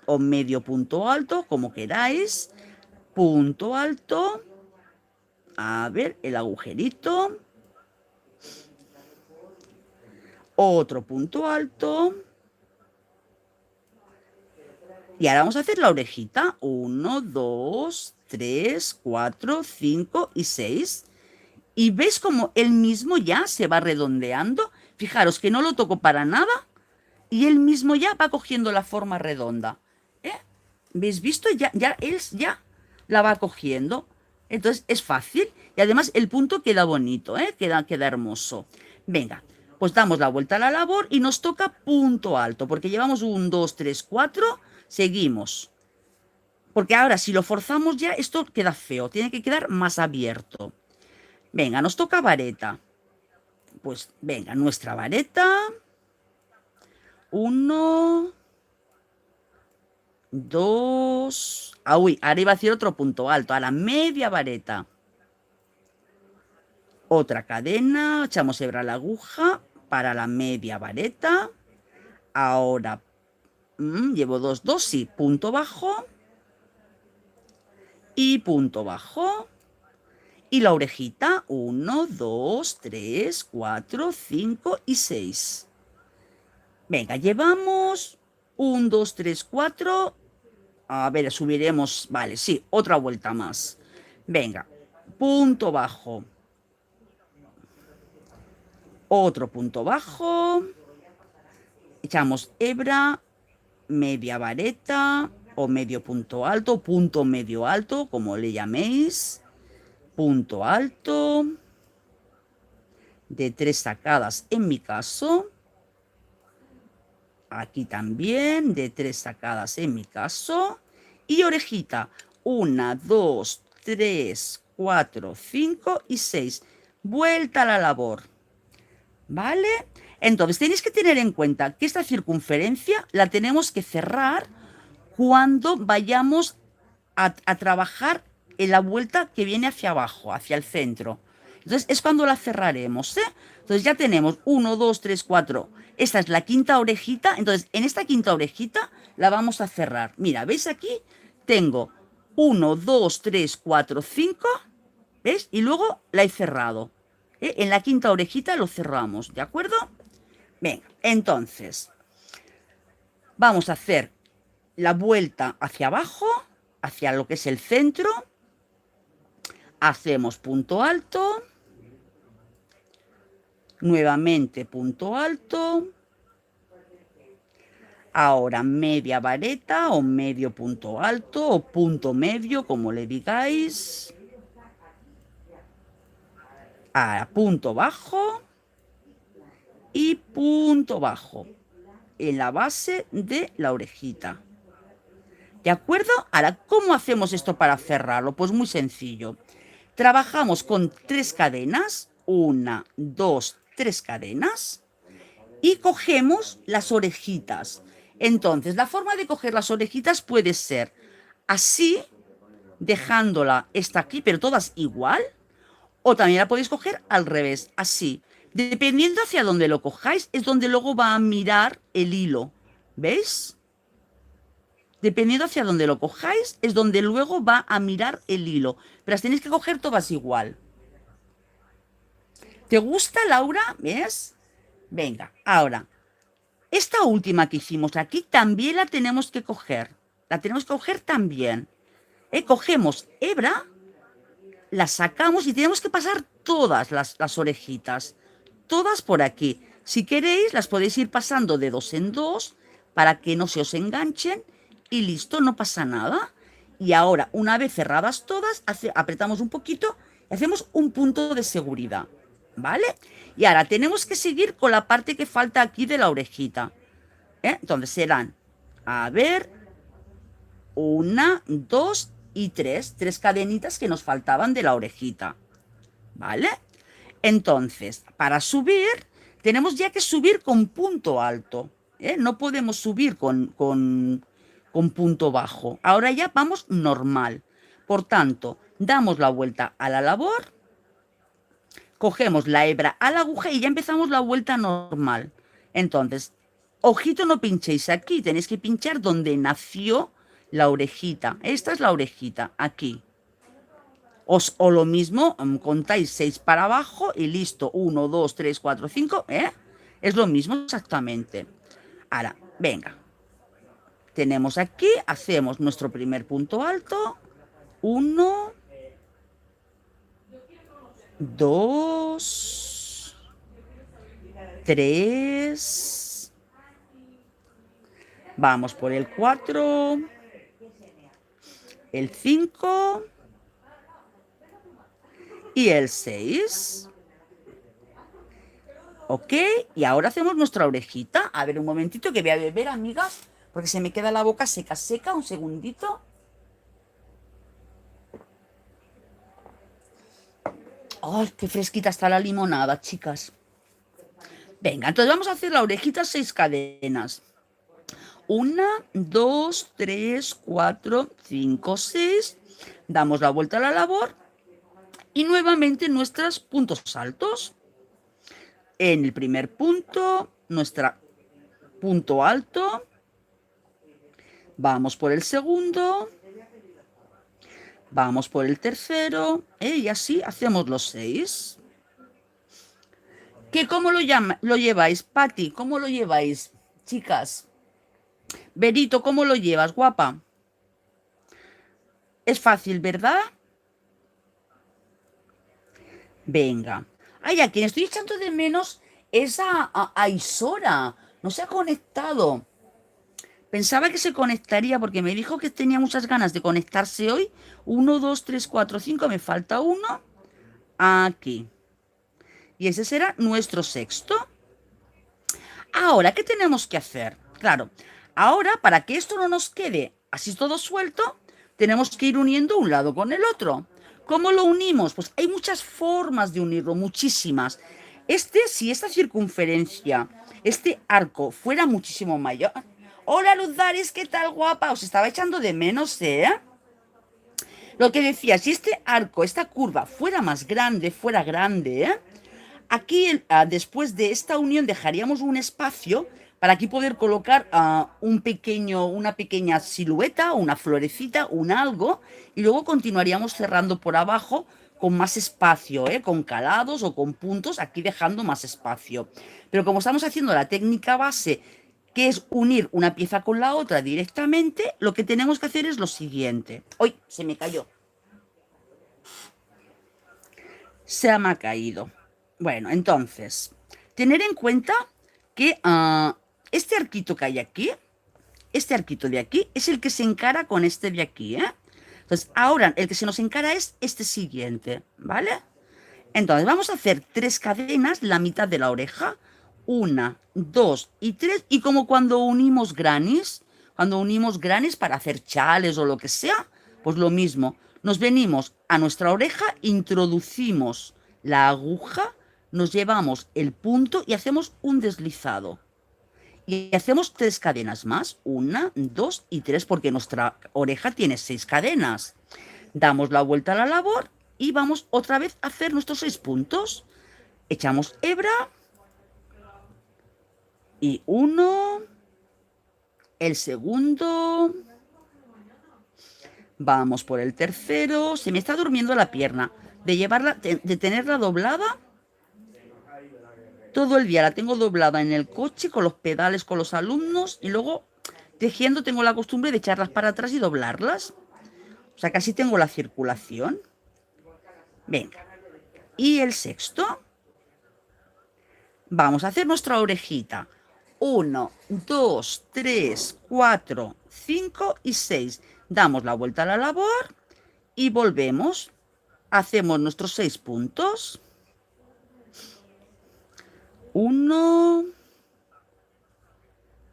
Speaker 1: o medio punto alto, como queráis, punto alto, a ver, el agujerito, otro punto alto, y ahora vamos a hacer la orejita, 1, 2, 3, 4, 5 y 6. Y ves como él mismo ya se va redondeando. Fijaros que no lo toco para nada y él mismo ya va cogiendo la forma redonda. ¿Eh? ¿Veis visto? Él ya la va cogiendo. Entonces es fácil y además el punto queda bonito, ¿eh? Queda hermoso. Venga, pues damos la vuelta a la labor y nos toca punto alto porque llevamos 1, 2, 3, 4. Seguimos. Porque ahora si lo forzamos ya esto queda feo. Tiene que quedar más abierto. Venga, nos toca vareta. Pues venga, nuestra vareta. 1, 2. Ah, uy, ahora iba a decir otro punto alto. A la media vareta. Otra cadena. Echamos hebra a la aguja para la media vareta. Ahora llevo 2, 2, sí. Punto bajo. Y punto bajo. Y la orejita, 1, 2, 3, 4, 5 y 6. Venga, llevamos 1, 2, 3, 4. A ver, subiremos. Vale, sí, otra vuelta más. Venga, punto bajo. Otro punto bajo. Echamos hebra, media vareta o medio punto alto, punto medio alto, como le llaméis. Punto alto. De 3 sacadas en mi caso. Aquí también, de 3 sacadas en mi caso. Y orejita, 1, 2, 3, 4, 5 y 6. Vuelta a la labor. ¿Vale? Entonces tenéis que tener en cuenta que esta circunferencia la tenemos que cerrar cuando vayamos a trabajar en la vuelta que viene hacia abajo, hacia el centro. Entonces es cuando la cerraremos, ¿eh? Entonces ya tenemos 1, 2, 3, 4. Esta es la quinta orejita. Entonces en esta quinta orejita la vamos a cerrar. Mira, ¿veis aquí? Tengo 1, 2, 3, 4, 5. ¿Ves? Y luego la he cerrado. En la quinta orejita lo cerramos, ¿de acuerdo? Venga, entonces vamos a hacer la vuelta hacia abajo, hacia lo que es el centro. Hacemos punto alto. Nuevamente punto alto. Ahora media vareta o medio punto alto o punto medio, como le digáis. Ahora punto bajo y punto bajo en la base de la orejita. ¿De acuerdo? Ahora, ¿cómo hacemos esto para cerrarlo? Pues muy sencillo. Trabajamos con 3 cadenas. 1, 2, 3 cadenas. Y cogemos las orejitas. Entonces, la forma de coger las orejitas puede ser así, dejándola esta aquí, pero todas igual. O también la podéis coger al revés, así. Dependiendo hacia donde lo cojáis, es donde luego va a mirar el hilo. ¿Veis? Dependiendo hacia donde lo cojáis, es donde luego va a mirar el hilo. Pero las tenéis que coger todas igual. ¿Te gusta, Laura? ¿Ves? Venga, ahora, esta última que hicimos aquí también la tenemos que coger. La tenemos que coger también. Cogemos hebra, la sacamos y tenemos que pasar todas las orejitas. Todas por aquí. Si queréis, las podéis ir pasando de 2 en 2 para que no se os enganchen. Y listo, no pasa nada. Y ahora, una vez cerradas todas, apretamos un poquito y hacemos un punto de seguridad. ¿Vale? Y ahora tenemos que seguir con la parte que falta aquí de la orejita. Entonces serán, a ver, 1, 2 y 3. 3 cadenitas que nos faltaban de la orejita. ¿Vale? Entonces, para subir, tenemos ya que subir con punto alto. No podemos subir con punto bajo. Ahora ya vamos normal. Por tanto, damos la vuelta a la labor, cogemos la hebra a la aguja y ya empezamos la vuelta normal. Entonces, ojito, no pinchéis aquí, tenéis que pinchar donde nació la orejita. Esta es la orejita, aquí. O lo mismo, contáis 6 para abajo y listo. 1, 2, 3, 4, 5. Es lo mismo exactamente. Ahora, venga. Tenemos aquí, hacemos nuestro primer punto alto. 1, 2, 3. Vamos por el 4, el 5 y el 6. ¿Ok? Y ahora hacemos nuestra orejita. A ver, un momentito que voy a beber, amigas, porque se me queda la boca seca, seca. Un segundito. ¡Ay, qué fresquita está la limonada, chicas! Venga, entonces vamos a hacer la orejita 6 cadenas. 1, 2, 3, 4, 5, 6. Damos la vuelta a la labor y nuevamente nuestros puntos altos. En el primer punto, nuestro punto alto. Vamos por el segundo. Vamos por el tercero. Y así hacemos los 6. ¿Cómo lo lleváis, Pati? ¿Cómo lo lleváis, chicas? Berito, ¿cómo lo llevas, guapa? Es fácil, ¿verdad? Venga. Ay, a quien estoy echando de menos es a Isora. No se ha conectado. Pensaba que se conectaría porque me dijo que tenía muchas ganas de conectarse hoy. 1, 2, 3, 4, 5. Me falta uno. Aquí. Y ese será nuestro sexto. Ahora, ¿qué tenemos que hacer? Claro, ahora para que esto no nos quede así todo suelto, tenemos que ir uniendo un lado con el otro. ¿Cómo lo unimos? Pues hay muchas formas de unirlo, muchísimas. Si esta circunferencia, este arco fuera muchísimo mayor... Hola, Luz Daris, ¿qué tal, guapa? Os estaba echando de menos, ¿eh? Lo que decía, si este arco, esta curva fuera más grande, fuera grande, ¿eh? Aquí, después de esta unión, dejaríamos un espacio para aquí poder colocar una pequeña silueta, una florecita, un algo, y luego continuaríamos cerrando por abajo con más espacio, con calados o con puntos, aquí dejando más espacio. Pero como estamos haciendo la técnica base, que es unir una pieza con la otra directamente, lo que tenemos que hacer es lo siguiente. ¡Uy! Se me cayó. Se me ha caído. Bueno, entonces, tener en cuenta que este arquito que hay aquí, este arquito de aquí, es el que se encara con este de aquí, ¿eh? Entonces, ahora el que se nos encara es este siguiente, ¿vale? Entonces, vamos a hacer 3 cadenas, la mitad de la oreja, 1, 2 y 3, y como cuando unimos granis para hacer chales o lo que sea, pues lo mismo, nos venimos a nuestra oreja, introducimos la aguja, nos llevamos el punto y hacemos un deslizado. Y hacemos 3 cadenas más, 1, 2 y 3, porque nuestra oreja tiene 6 cadenas. Damos la vuelta a la labor y vamos otra vez a hacer nuestros 6 puntos. Echamos hebra y uno, el segundo, vamos por el tercero. Se me está durmiendo la pierna de tenerla doblada. Todo el día la tengo doblada en el coche, con los pedales, con los alumnos, y luego tejiendo tengo la costumbre de echarlas para atrás y doblarlas. O sea, casi tengo la circulación. Venga. Y el sexto. Vamos a hacer nuestra orejita. 1, 2, 3, 4, 5 y 6. Damos la vuelta a la labor y volvemos. Hacemos nuestros 6 puntos. 1,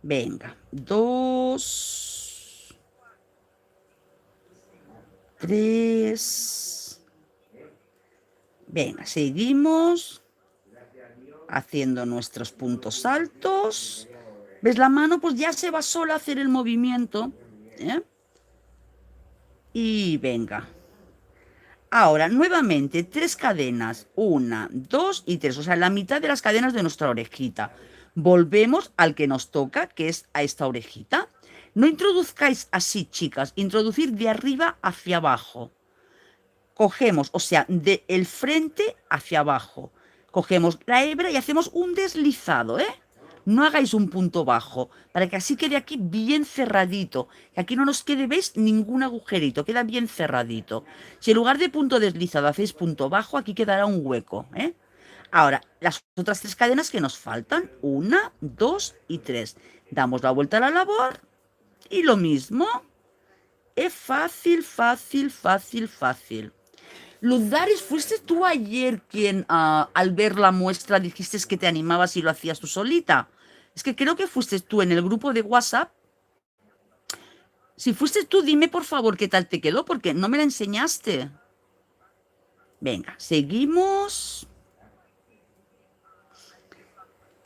Speaker 1: venga, 2, 3. Venga, seguimos haciendo nuestros puntos altos. ¿Ves la mano? Pues ya se va sola a hacer el movimiento. Y venga. Ahora, nuevamente, 3 cadenas. 1, 2 y 3. O sea, la mitad de las cadenas de nuestra orejita. Volvemos al que nos toca, que es a esta orejita. No introduzcáis así, chicas. Introducir de arriba hacia abajo. Cogemos, o sea, de el frente hacia abajo. Cogemos la hebra y hacemos un deslizado, ¿eh? No hagáis un punto bajo, para que así quede aquí bien cerradito. Que aquí no nos quede, ¿veis? Ningún agujerito, queda bien cerradito. Si en lugar de punto deslizado hacéis punto bajo, aquí quedará un hueco, ¿eh? Ahora, las otras 3 cadenas que nos faltan, 1, 2 y 3. Damos la vuelta a la labor y lo mismo. Es fácil, fácil, fácil, fácil. Luz Daris, ¿fuiste tú ayer quien al ver la muestra dijiste que te animabas y lo hacías tú solita? Es que creo que fuiste tú en el grupo de WhatsApp. Si fuiste tú, dime por favor qué tal te quedó, porque no me la enseñaste. Venga, seguimos.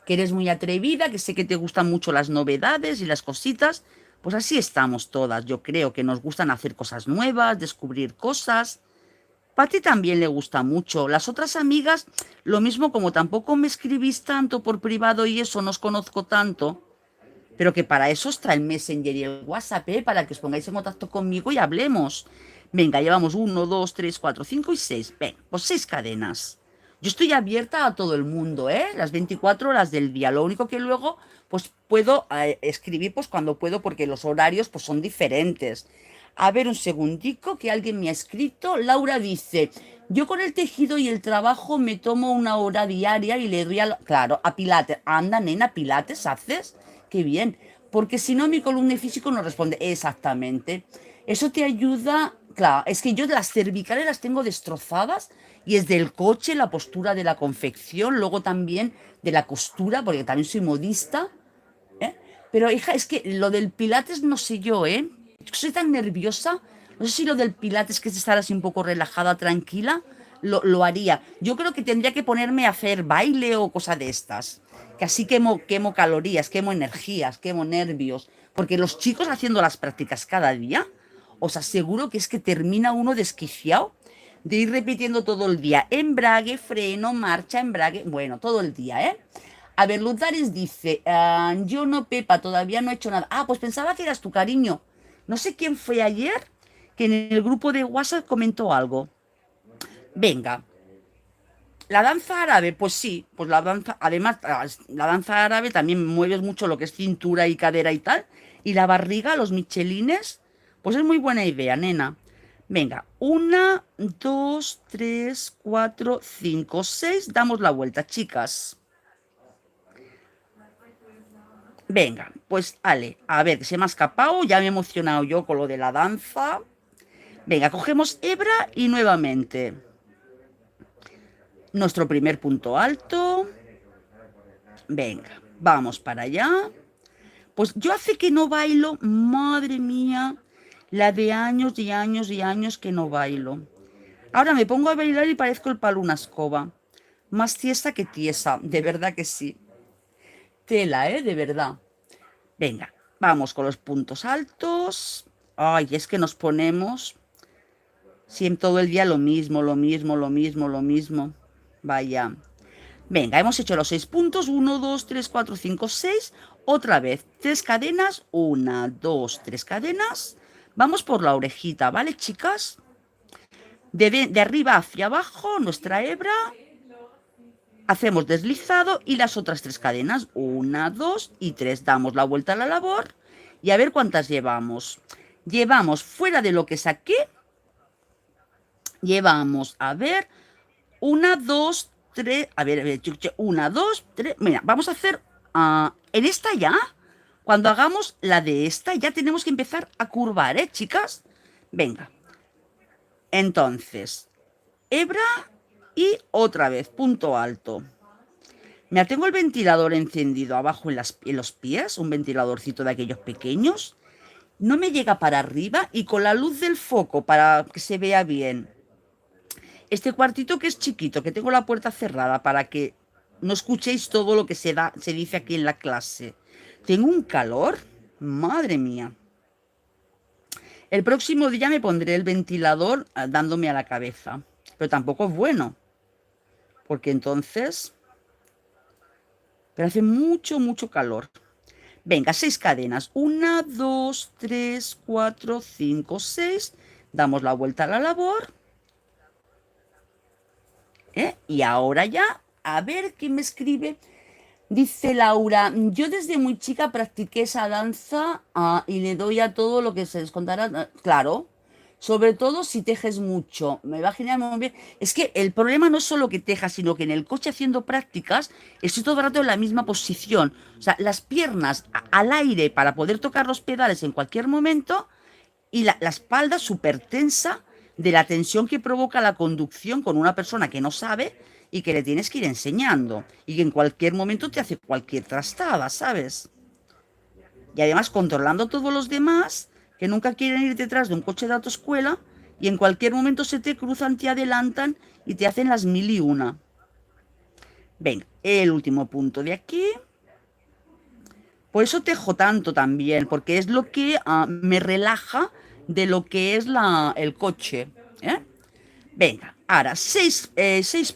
Speaker 1: Que eres muy atrevida, que sé que te gustan mucho las novedades y las cositas. Pues así estamos todas. Yo creo que nos gustan hacer cosas nuevas, descubrir cosas. Pati también le gusta mucho. Las otras amigas, lo mismo, como tampoco me escribís tanto por privado y eso, no os conozco tanto, pero que para eso está el Messenger y el WhatsApp, ¿eh? Para que os pongáis en contacto conmigo y hablemos. Venga, llevamos 1, 2, 3, 4, 5 y 6. Ven, pues 6 cadenas. Yo estoy abierta a todo el mundo, ¿eh? Las 24 horas del día. Lo único que luego, pues puedo escribir pues cuando puedo, porque los horarios pues son diferentes. A ver, un segundico, que alguien me ha escrito. Laura dice, yo con el tejido y el trabajo me tomo una hora diaria y le doy claro, a pilates. Anda, nena, pilates haces. Qué bien. Porque si no, mi columna físico no responde. Exactamente. Eso te ayuda. Claro, es que yo las cervicales las tengo destrozadas y es del coche, la postura de la confección, luego también de la costura, porque también soy modista. ¿Eh? Pero hija, es que lo del pilates no sé yo, ¿eh? Soy tan nerviosa. No sé si lo del pilates, que es estar así un poco relajada, tranquila, lo haría. Yo creo que tendría que ponerme a hacer baile o cosa de estas. Que así quemo calorías, quemo energías, quemo nervios. Porque los chicos haciendo las prácticas cada día, os aseguro que es que termina uno desquiciado de ir repitiendo todo el día. Embrague, freno, marcha, embrague. Bueno, todo el día, ¿eh? A ver, Lutares dice, yo no, Pepa, todavía no he hecho nada. Ah, pues pensaba que eras tu cariño. No sé quién fue ayer que en el grupo de WhatsApp comentó algo. Venga, la danza árabe, pues sí, pues la danza, además, la danza árabe también mueves mucho lo que es cintura y cadera y tal. Y la barriga, los michelines, pues es muy buena idea, nena. Venga, 1, 2, 3, 4, 5, 6. Damos la vuelta, chicas. Venga, pues Ale, a ver, que se me ha escapado, ya me he emocionado yo con lo de la danza. Venga, cogemos hebra y nuevamente nuestro primer punto alto. Venga, vamos para allá. Pues yo hace que no bailo, madre mía, la de años y años y años que no bailo. Ahora me pongo a bailar y parezco el palo una escoba. Más tiesa que tiesa, de verdad que sí. Tela, ¿eh? De verdad. Venga, vamos con los puntos altos. Ay, es que nos ponemos siempre todo el día lo mismo, lo mismo, lo mismo, lo mismo. Vaya. Venga, hemos hecho los 6 puntos. 1, 2, 3, 4, 5, 6. Otra vez, 3 cadenas. 1, 2, 3 cadenas. Vamos por la orejita, ¿vale, chicas? De arriba hacia abajo, nuestra hebra. Hacemos deslizado y las otras 3 cadenas. 1, 2 y 3. Damos la vuelta a la labor. Y a ver cuántas llevamos. Llevamos, fuera de lo que saqué, llevamos, a ver, 1, 2, 3, a ver, 1, 2, 3, mira, vamos a hacer, en esta ya, cuando hagamos la de esta, ya tenemos que empezar a curvar, ¿eh, chicas? Venga, entonces, hebra y otra vez, punto alto. Mira, tengo el ventilador encendido abajo en los pies, un ventiladorcito de aquellos pequeños, no me llega para arriba y con la luz del foco para que se vea bien. Este cuartito que es chiquito, que tengo la puerta cerrada para que no escuchéis todo lo que se dice aquí en la clase. Tengo un calor, madre mía. El próximo día me pondré el ventilador dándome a la cabeza, pero tampoco es bueno, porque entonces, pero hace mucho, mucho calor. Venga, 6 cadenas. 1, 2, 3, 4, 5, 6. Damos la vuelta a la labor. Y ahora ya, a ver quién me escribe. Dice Laura, yo desde muy chica practiqué esa danza y le doy a todo lo que se les contará. Claro, sobre todo si tejes mucho. Me va a generar muy bien. Es que el problema no es solo que tejas, sino que en el coche haciendo prácticas estoy todo el rato en la misma posición. O sea, las piernas al aire para poder tocar los pedales en cualquier momento y la espalda súper tensa de la tensión que provoca la conducción con una persona que no sabe y que le tienes que ir enseñando y que en cualquier momento te hace cualquier trastada, ¿sabes? Y además controlando a todos los demás que nunca quieren ir detrás de un coche de autoescuela y en cualquier momento se te cruzan, te adelantan y te hacen las mil y una. Venga, el último punto de aquí. Por eso tejo tanto también, porque es lo que me relaja de lo que es el coche. ¿Eh? Venga, ahora, seis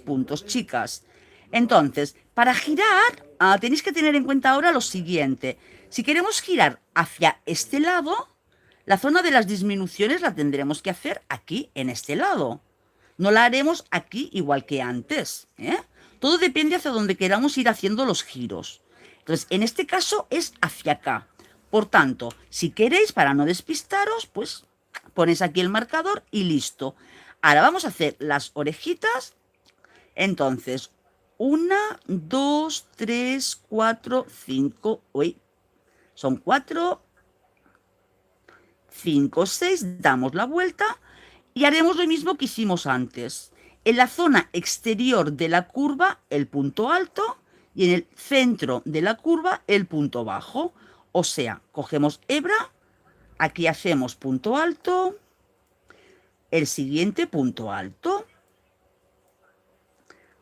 Speaker 1: puntos, chicas. Entonces, para girar, tenéis que tener en cuenta ahora lo siguiente. Si queremos girar hacia este lado, la zona de las disminuciones la tendremos que hacer aquí, en este lado. No la haremos aquí igual que antes. Todo depende hacia donde queramos ir haciendo los giros. Entonces, en este caso es hacia acá. Por tanto, si queréis, para no despistaros, pues ponéis aquí el marcador y listo. Ahora vamos a hacer las orejitas. Entonces, 1, 2, 3, 4, 5. Uy, son 4, 5, 6. Damos la vuelta y haremos lo mismo que hicimos antes. En la zona exterior de la curva, el punto alto, y en el centro de la curva, el punto bajo. O sea, cogemos hebra, aquí hacemos punto alto, el siguiente punto alto.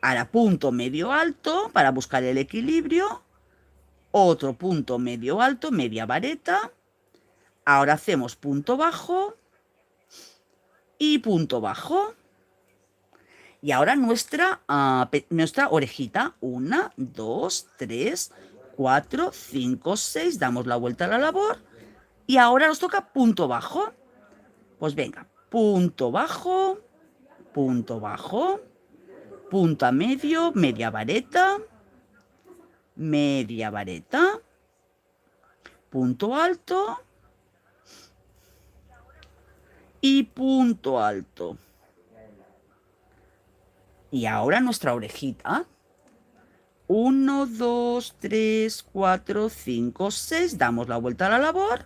Speaker 1: Ahora punto medio alto para buscar el equilibrio. Otro punto medio alto, media vareta. Ahora hacemos punto bajo y punto bajo. Y ahora nuestra orejita. 1, 2, 3, 4, 5, 6. Damos la vuelta a la labor. Y ahora nos toca punto bajo. Pues venga, punto bajo, punto bajo, punta medio, media vareta, punto alto y punto alto. Y ahora nuestra orejita. 1, 2, 3, 4, 5, 6. Damos la vuelta a la labor.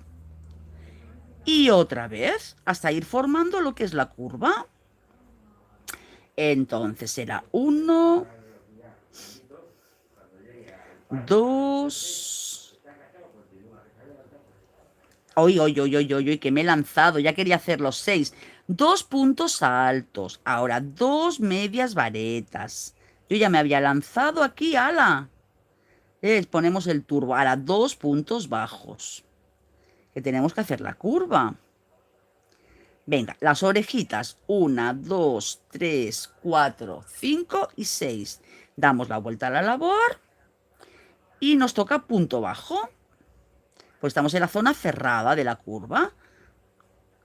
Speaker 1: Y otra vez, hasta ir formando lo que es la curva. Entonces será 1, 2. Oy, que me he lanzado. Ya quería hacer los 6. 2 puntos altos. Ahora 2 medias varetas. Yo ya me había lanzado aquí, ala. Ponemos el turbo. Ahora 2 puntos bajos. Que tenemos que hacer la curva. Venga, las orejitas. 1, 2, 3, 4, 5 y 6. Damos la vuelta a la labor. Y nos toca punto bajo. Pues estamos en la zona cerrada de la curva.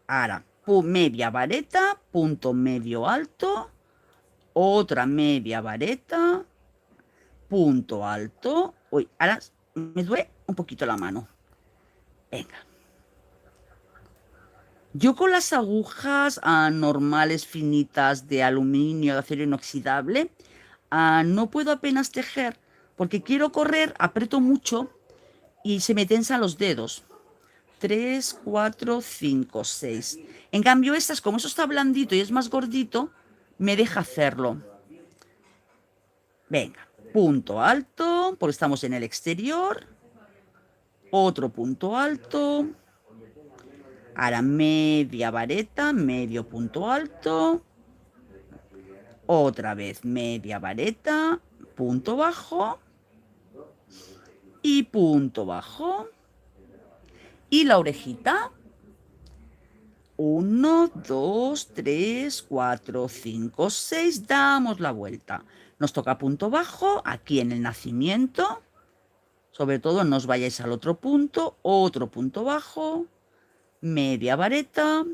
Speaker 1: Ahora, media vareta, punto medio alto. Otra media vareta, punto alto. Uy, ahora me duele un poquito la mano. Venga. Yo con las agujas normales, finitas, de aluminio, de acero inoxidable, no puedo apenas tejer, porque quiero correr, aprieto mucho y se me tensan los dedos. 3, 4, 5, 6. En cambio estas, como eso está blandito y es más gordito, me deja hacerlo. Venga, punto alto, porque estamos en el exterior. Otro punto alto. Ahora media vareta, medio punto alto. Otra vez media vareta, punto bajo y punto bajo. Y la orejita. 1, 2, 3, 4, 5, 6. Damos la vuelta. Nos toca punto bajo aquí en el nacimiento. Sobre todo no os vayáis al otro punto bajo, media vareta,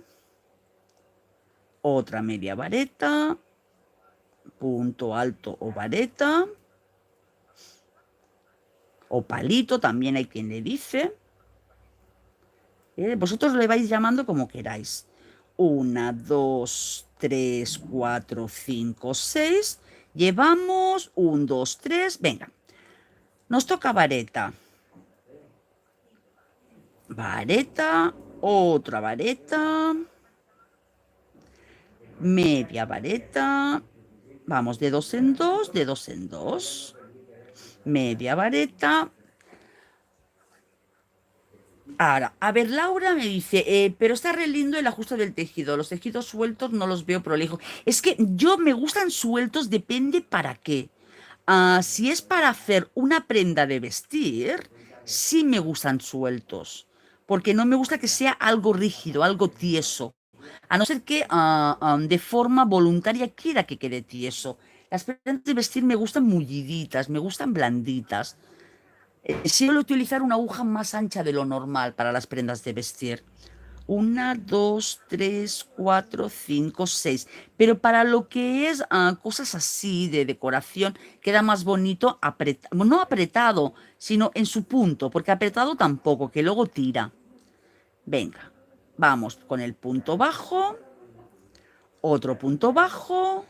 Speaker 1: otra media vareta, punto alto o vareta, o palito, también hay quien le dice. Vosotros le vais llamando como queráis. 1, 2, 3, 4, 5, 6. Llevamos 1, 2, 3. Venga, nos toca vareta. Vareta, otra vareta, media vareta. Vamos de 2 en 2, de 2 en 2. Media vareta. Ahora, a ver, Laura me dice, pero está re lindo el ajuste del tejido. Los tejidos sueltos no los veo prolijos. Es que yo me gustan sueltos, depende para qué. Si es para hacer una prenda de vestir, sí me gustan sueltos. Porque no me gusta que sea algo rígido, algo tieso. A no ser que de forma voluntaria quiera que quede tieso. Las prendas de vestir me gustan mulliditas, me gustan blanditas. Suelo utilizar una aguja más ancha de lo normal para las prendas de vestir. 1, 2, 3, 4, 5, 6. Pero para lo que es cosas así de decoración, queda más bonito no apretado, sino en su punto, porque apretado tampoco, que luego tira. Venga, vamos con el punto bajo, otro punto bajo,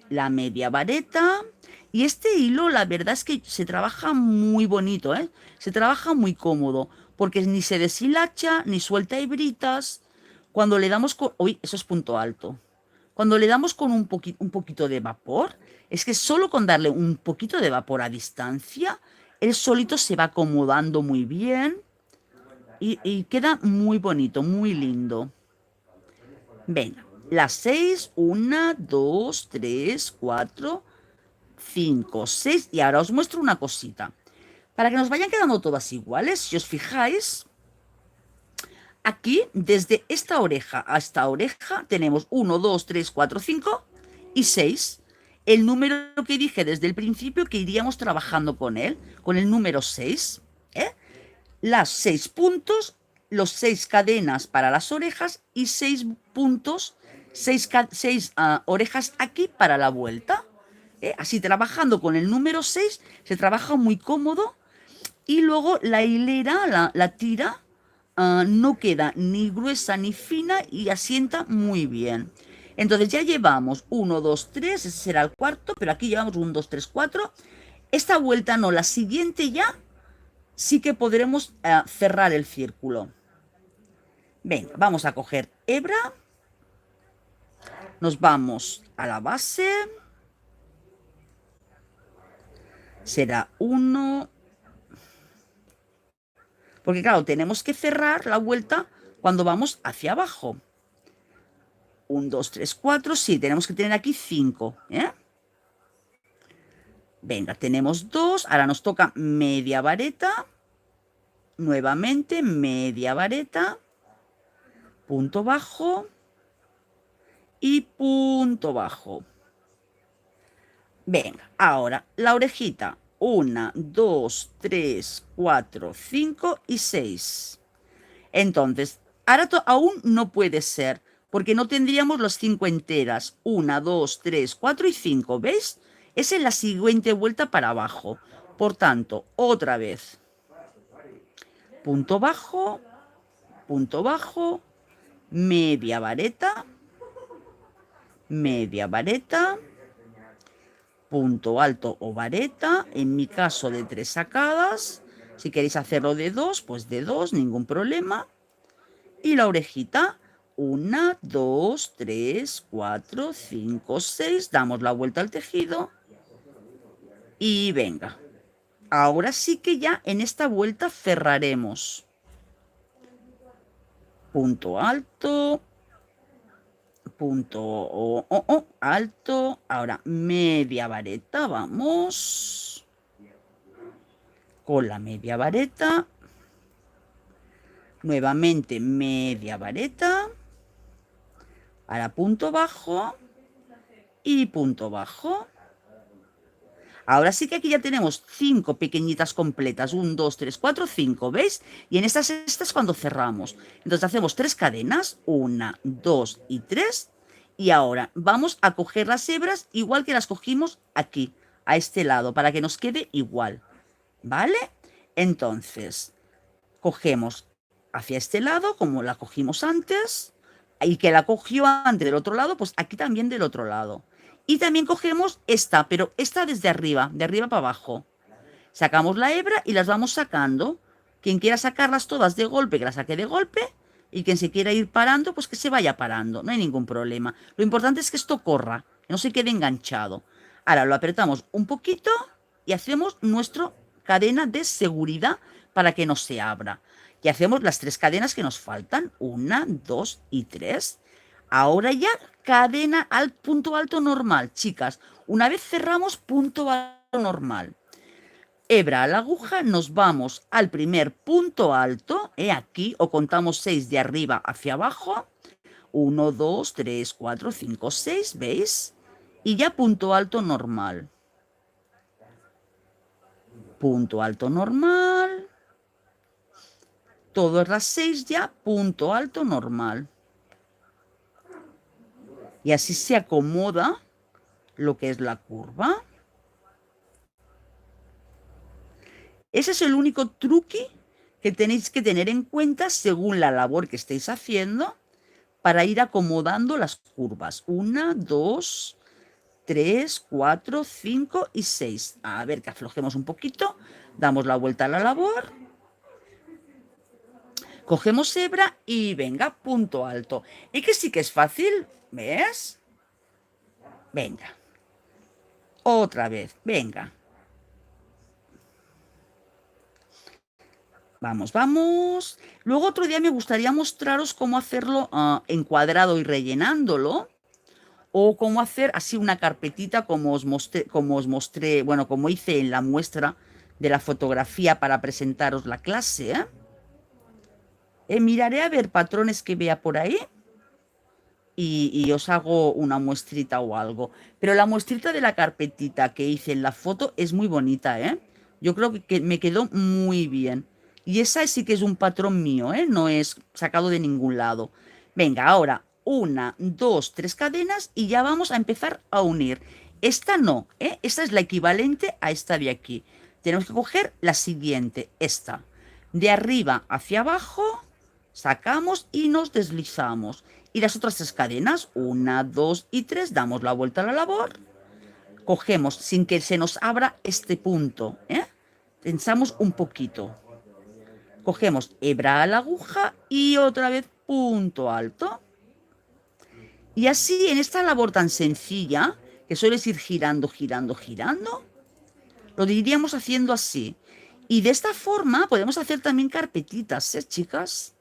Speaker 1: la media vareta. Y este hilo, la verdad es que se trabaja muy bonito, ¿eh? Se trabaja muy cómodo, porque ni se deshilacha, ni suelta hebritas. Cuando le damos con... Uy, eso es punto alto. Cuando le damos con un poquito de vapor, es que solo con darle un poquito de vapor a distancia, él solito se va acomodando muy bien y queda muy bonito, muy lindo. Venga, las 6, 1, 2, 3, 4, 5, 6. Y ahora os muestro una cosita. Para que nos vayan quedando todas iguales, si os fijáis, aquí, desde esta oreja a esta oreja, tenemos 1, 2, 3, 4, 5 y 6. El número que dije desde el principio que iríamos trabajando con él, con el número 6. Las 6 puntos, los 6 cadenas para las orejas y 6 puntos, 6 orejas aquí para la vuelta. Así trabajando con el número 6 se trabaja muy cómodo y luego la hilera, la tira, no queda ni gruesa ni fina y asienta muy bien. Entonces ya llevamos 1, 2, 3, ese será el cuarto, pero aquí llevamos 1, 2, 3, 4. Esta vuelta no, la siguiente ya sí que podremos cerrar el círculo. Venga, vamos a coger hebra, nos vamos a la base, será 1, porque claro, tenemos que cerrar la vuelta cuando vamos hacia abajo. 1, 2, 3, 4, sí, tenemos que tener aquí 5, ¿eh? Venga, tenemos 2, ahora nos toca media vareta, nuevamente media vareta, punto bajo y punto bajo. Venga, ahora la orejita. 1, 2, 3, 4, 5 y 6. Entonces, ahora aún no puede ser, porque no tendríamos las 5 enteras. 1, 2, 3, 4 y 5, ¿veis? Esa es la siguiente vuelta para abajo. Por tanto, otra vez. Punto bajo, media vareta, punto alto o vareta, en mi caso de 3 sacadas. Si queréis hacerlo de 2, pues de 2, ningún problema. Y la orejita, 1, 2, 3, 4, 5, 6. Damos la vuelta al tejido. Y venga. Ahora sí que ya en esta vuelta cerraremos. punto alto, punto alto, ahora media vareta, vamos, con la media vareta, nuevamente media vareta, ahora punto bajo y punto bajo. Ahora sí que aquí ya tenemos 5 pequeñitas completas, 1, 2, 3, 4, 5, ¿veis? Y en estas es cuando cerramos. Entonces hacemos 3 cadenas, 1, 2 y 3. Y ahora vamos a coger las hebras igual que las cogimos aquí, a este lado, para que nos quede igual, ¿vale? Entonces, cogemos hacia este lado, como la cogimos antes, y que la cogió antes del otro lado, pues aquí también del otro lado. Y también cogemos esta, pero esta desde arriba, de arriba para abajo. Sacamos la hebra y las vamos sacando. Quien quiera sacarlas todas de golpe, que las saque de golpe. Y quien se quiera ir parando, pues que se vaya parando. No hay ningún problema. Lo importante es que esto corra, que no se quede enganchado. Ahora lo apretamos un poquito y hacemos nuestra cadena de seguridad para que no se abra. Y hacemos las 3 cadenas que nos faltan. 1, 2 y 3. Ahora ya cadena al punto alto normal, chicas. Una vez cerramos punto alto normal. Hebra a la aguja, nos vamos al primer punto alto, aquí, o contamos 6 de arriba hacia abajo. 1, 2, 3, 4, 5, 6, ¿veis? Y ya punto alto normal. Punto alto normal. Todas las 6 ya, punto alto normal. Y así se acomoda lo que es la curva. Ese es el único truqui que tenéis que tener en cuenta según la labor que estéis haciendo para ir acomodando las curvas. 1, 2, 3, 4, 5 y 6. A ver, que aflojemos un poquito. Damos la vuelta a la labor. Cogemos hebra y venga, punto alto. Y que sí que es fácil, ¿ves? Venga. Otra vez, venga. Vamos, vamos. Luego otro día me gustaría mostraros cómo hacerlo encuadrado y rellenándolo. O cómo hacer así una carpetita como os mostré, bueno, como hice en la muestra de la fotografía para presentaros la clase. Miraré a ver patrones que vea por ahí y os hago una muestrita o algo. Pero la muestrita de la carpetita que hice en la foto es muy bonita, ¿eh? Yo creo que me quedó muy bien. Y esa sí que es un patrón mío, ¿eh? No es sacado de ningún lado. Venga, ahora 1, 2, 3 cadenas y ya vamos a empezar a unir. Esta no, ¿eh? Esta es la equivalente a esta de aquí. Tenemos que coger la siguiente, esta. De arriba hacia abajo, sacamos y nos deslizamos. Y las otras 3 cadenas, 1, 2 y 3, damos la vuelta a la labor. Cogemos sin que se nos abra este punto, ¿eh? Tensamos un poquito. Cogemos hebra a la aguja y otra vez punto alto. Y así en esta labor tan sencilla, que sueles ir girando, girando, girando, lo iríamos haciendo así. Y de esta forma podemos hacer también carpetitas, ¿eh, chicas?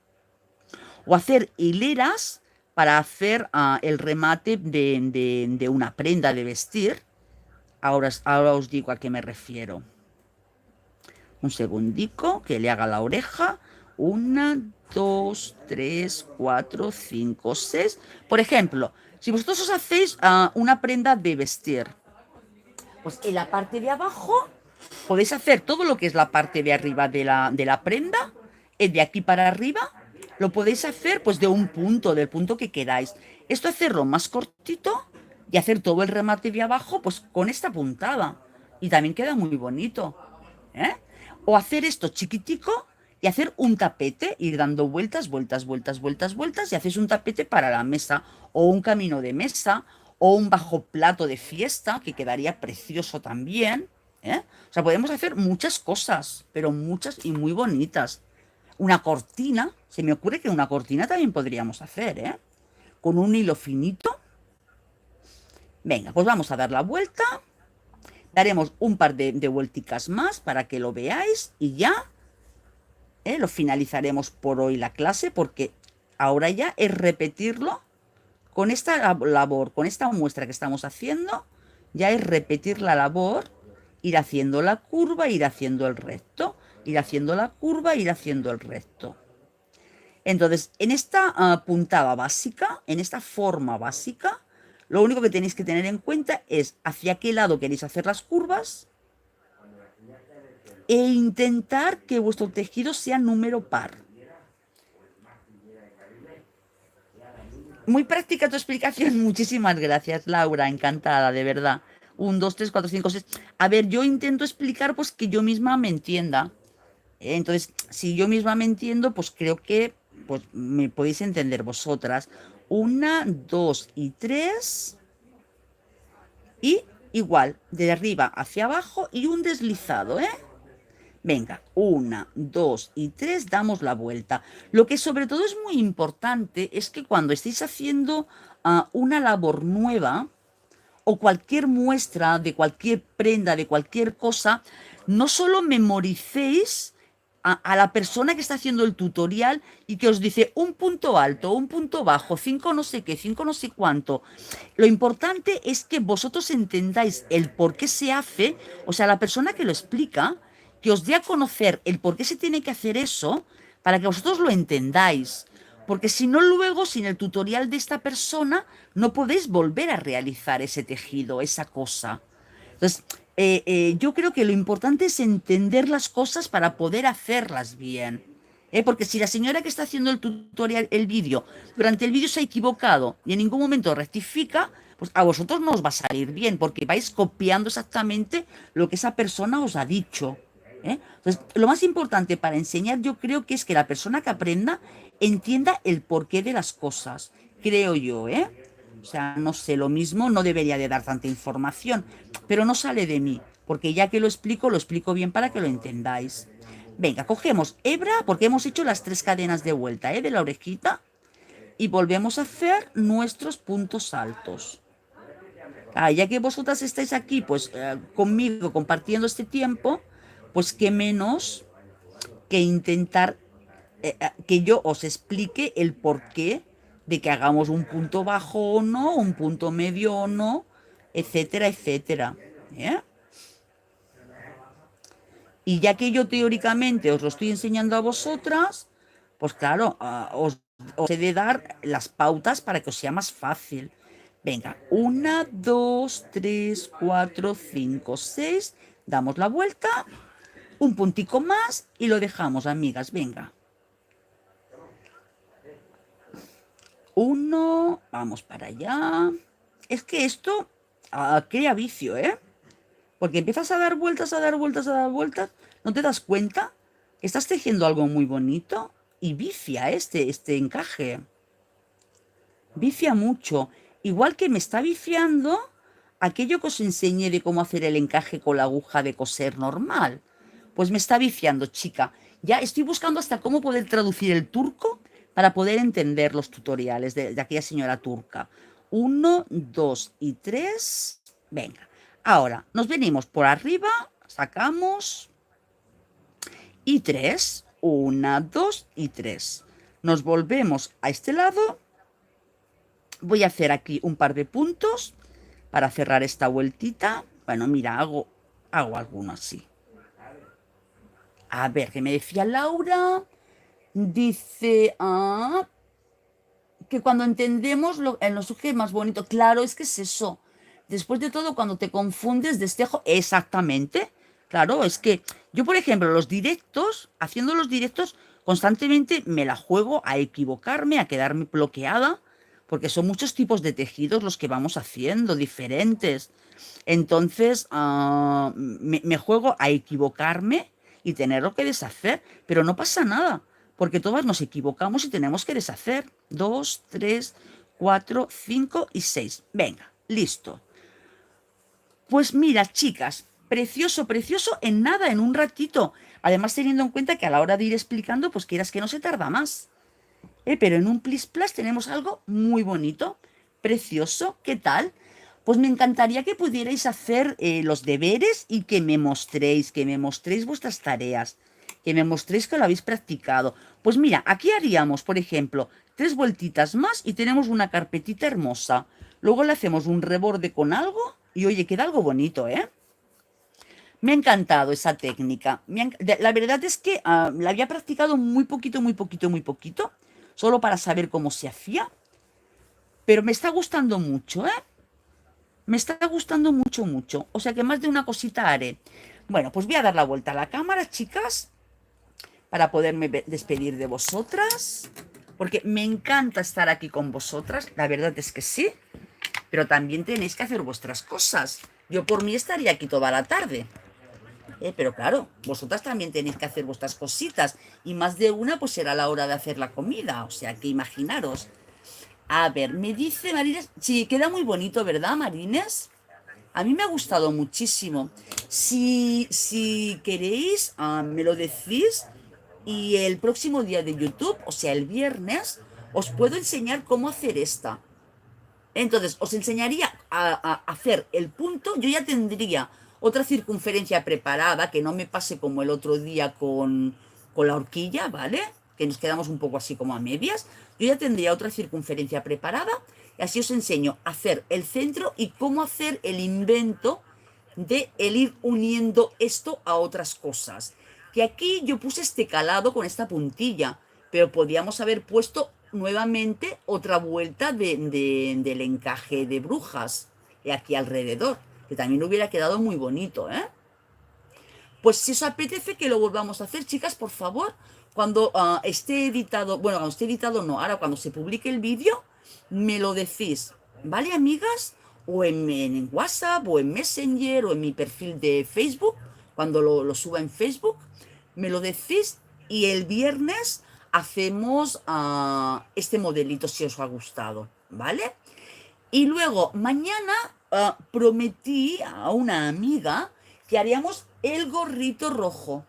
Speaker 1: O hacer hileras para hacer el remate de una prenda de vestir. Ahora os digo a qué me refiero. Un segundico, que le haga la oreja. 1, 2, 3, 4, 5, 6. Por ejemplo, si vosotros os hacéis una prenda de vestir, pues en la parte de abajo podéis hacer todo lo que es la parte de arriba de la prenda, de aquí para arriba, lo podéis hacer pues de un punto, del punto que queráis. Esto hacerlo más cortito y hacer todo el remate de abajo pues con esta puntada. Y también queda muy bonito, ¿eh? O hacer esto chiquitico y hacer un tapete, ir dando vueltas, vueltas, vueltas, vueltas, vueltas y hacéis un tapete para la mesa o un camino de mesa o un bajo plato de fiesta que quedaría precioso también, ¿eh? O sea, podemos hacer muchas cosas, pero muchas y muy bonitas. Una cortina, se me ocurre que una cortina también podríamos hacer, ¿eh? Con un hilo finito. Venga, pues vamos a dar la vuelta. Daremos un par de vuelticas más para que lo veáis y ya lo finalizaremos por hoy la clase porque Ahora ya es repetirlo con esta labor, con esta muestra que estamos haciendo, ya es repetir la labor, ir haciendo la curva, ir haciendo el recto, ir haciendo la curva, ir haciendo el recto. Entonces, en esta puntada básica, en esta forma básica, lo único que tenéis que tener en cuenta es hacia qué lado queréis hacer las curvas e intentar que vuestro tejido sea número par. Muy práctica tu explicación. Muchísimas gracias, Laura. Encantada, de verdad. 1, 2, 3, 4, 5, 6. A ver, yo intento explicar pues que yo misma me entienda. Entonces, si yo misma me entiendo, pues creo que pues, me podéis entender vosotras. 1, 2 y 3. Y igual, de arriba hacia abajo y un deslizado, ¿eh? Venga, 1, 2 y 3, damos la vuelta. Lo que sobre todo es muy importante es que cuando estéis haciendo una labor nueva o cualquier muestra de cualquier prenda, de cualquier cosa, no solo memoricéis a la persona que está haciendo el tutorial y que os dice un punto alto, un punto bajo, 5 no sé qué, 5 no sé cuánto. Lo importante es que vosotros entendáis el por qué se hace, o sea, la persona que lo explica, que os dé a conocer el por qué se tiene que hacer eso, para que vosotros lo entendáis. Porque si no, luego, sin el tutorial de esta persona, no podéis volver a realizar ese tejido, esa cosa. Entonces, yo creo que lo importante es entender las cosas para poder hacerlas bien. Porque si la señora que está haciendo el tutorial, el vídeo, durante el vídeo se ha equivocado y en ningún momento rectifica, pues a vosotros no os va a salir bien, porque vais copiando exactamente lo que esa persona os ha dicho. Entonces, lo más importante para enseñar yo creo que es que la persona que aprenda entienda el porqué de las cosas, creo yo, ¿eh? O sea, no sé, lo mismo no debería de dar tanta información, pero no sale de mí, porque ya que lo explico bien para que lo entendáis. Venga, cogemos hebra, porque hemos hecho las 3 cadenas de vuelta, de la orejita, y volvemos a hacer nuestros puntos altos. Ya que vosotras estáis aquí, pues conmigo compartiendo este tiempo, pues qué menos que intentar que yo os explique el porqué de que hagamos un punto bajo o no, un punto medio o no, etcétera, etcétera. ¿eh? Y ya que yo teóricamente os lo estoy enseñando a vosotras, pues claro, os he de dar las pautas para que os sea más fácil. Venga, 1, 2, 3, 4, 5, 6. Damos la vuelta, un puntico más y lo dejamos, amigas. Venga. 1, vamos para allá. Es que esto crea vicio, ¿eh? Porque empiezas a dar vueltas, a dar vueltas, a dar vueltas, no te das cuenta que estás tejiendo algo muy bonito y vicia este encaje. Vicia mucho. Igual que me está viciando aquello que os enseñé de cómo hacer el encaje con la aguja de coser normal. Pues me está viciando, chica. Ya estoy buscando hasta cómo poder traducir el turco para poder entender los tutoriales de aquella señora turca. 1, 2 y 3. Venga. Ahora, nos venimos por arriba, sacamos y 3. 1, 2 y 3. Nos volvemos a este lado. Voy a hacer aquí un par de puntos para cerrar esta vueltita. Bueno, mira, hago alguno así. A ver, ¿qué me decía Laura? Dice que cuando entendemos en los sujetos más bonito. Claro, es que es eso. Después de todo, cuando te confundes de estejo, exactamente. Claro, es que yo, por ejemplo, los directos, haciendo los directos, constantemente me la juego a equivocarme, a quedarme bloqueada, porque son muchos tipos de tejidos los que vamos haciendo, diferentes. Entonces, me juego a equivocarme y tenerlo que deshacer, pero no pasa nada, porque todas nos equivocamos y tenemos que deshacer. 2, 3, 4, 5 y 6. Venga, listo. Pues mira, chicas, precioso, precioso, en nada, en un ratito. Además, teniendo en cuenta que a la hora de ir explicando, pues quieras que no se tarda más. Pero en un Plis Plus tenemos algo muy bonito, precioso. ¿Qué tal? Pues me encantaría que pudierais hacer los deberes y que me mostréis vuestras tareas. que me mostréis que lo habéis practicado. Pues mira, aquí haríamos, por ejemplo, 3 vueltitas más y tenemos una carpetita hermosa. Luego le hacemos un reborde con algo y oye, queda algo bonito, ¿eh? Me ha encantado esa técnica. La verdad es que la había practicado muy poquito, muy poquito, muy poquito, solo para saber cómo se hacía, pero me está gustando mucho, ¿eh? Me está gustando mucho, mucho. O sea que más de una cosita haré. Bueno, pues voy a dar la vuelta a la cámara, chicas, para poderme despedir de vosotras, porque me encanta estar aquí con vosotras, la verdad es que sí, pero también tenéis que hacer vuestras cosas. Yo por mí estaría aquí toda la tarde. Pero claro, vosotras también tenéis que hacer vuestras cositas y más de una pues será la hora de hacer la comida, o sea que imaginaros. A ver, me dice Marines, sí, queda muy bonito, ¿verdad, Marines? A mí me ha gustado muchísimo. Si queréis, me lo decís y el próximo día de YouTube, o sea, el viernes, os puedo enseñar cómo hacer esta. Entonces, os enseñaría a hacer el punto. Yo ya tendría otra circunferencia preparada, que no me pase como el otro día con la horquilla, ¿vale? Que nos quedamos un poco así como a medias. Yo ya tendría otra circunferencia preparada y así os enseño a hacer el centro y cómo hacer el invento de el ir uniendo esto a otras cosas. Que aquí yo puse este calado con esta puntilla, pero podíamos haber puesto nuevamente otra vuelta del encaje de brujas aquí alrededor, que también hubiera quedado muy bonito, ¿eh? Pues si os apetece que lo volvamos a hacer, chicas, por favor, cuando esté editado, bueno, cuando esté editado no, ahora cuando se publique el vídeo, me lo decís, ¿vale, amigas? O en WhatsApp, o en Messenger, o en mi perfil de Facebook, cuando lo suba en Facebook, me lo decís y el viernes hacemos este modelito si os ha gustado, ¿vale? Y luego mañana prometí a una amiga que haríamos el gorrito rojo,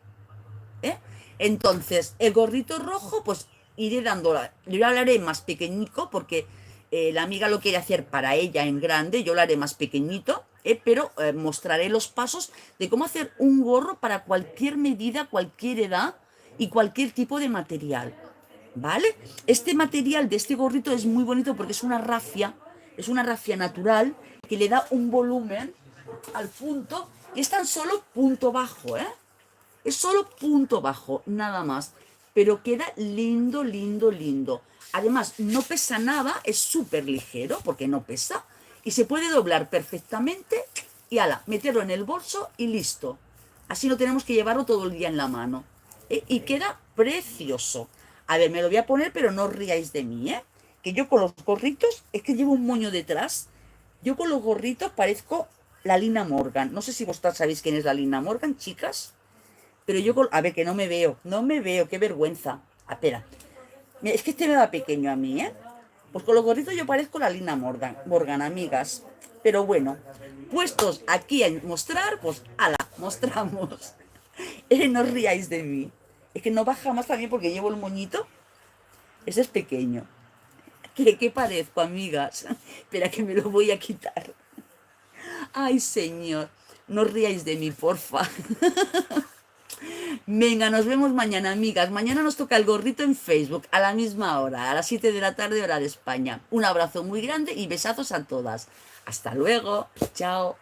Speaker 1: ¿eh? Entonces, el gorrito rojo, pues iré dándola. Yo lo haré más pequeñico porque la amiga lo quiere hacer para ella en grande, yo lo haré más pequeñito, pero mostraré los pasos de cómo hacer un gorro para cualquier medida, cualquier edad y cualquier tipo de material, ¿vale? Este material de este gorrito es muy bonito porque es una rafia natural que le da un volumen al punto y es tan solo punto bajo, ¿eh? Es solo punto bajo, nada más. Pero queda lindo, lindo, lindo. Además, no pesa nada, es súper ligero porque no pesa. Y se puede doblar perfectamente y ala, meterlo en el bolso y listo. Así no tenemos que llevarlo todo el día en la mano. Y queda precioso. A ver, me lo voy a poner, pero no os ríais de mí, ¿eh? Que yo con los gorritos, es que llevo un moño detrás. Yo con los gorritos parezco la Lina Morgan. No sé si vosotras sabéis quién es la Lina Morgan, chicas. Pero yo, a ver, que no me veo, qué vergüenza. Espera, es que este me va pequeño a mí, ¿eh? Pues con los gorritos yo parezco la Lina Morgan, amigas. Pero bueno, puestos aquí a mostrar, pues, ala, mostramos. No os ríais de mí. Es que no baja más también porque llevo el moñito. Ese es pequeño. ¿Qué parezco, amigas? Espera que me lo voy a quitar. Ay, señor, no os ríais de mí, porfa. Venga, nos vemos mañana, amigas. Mañana nos toca el gorrito en Facebook, a la misma hora, a las 7 de la tarde, hora de España. Un abrazo muy grande y besazos a todas. Hasta luego. Chao.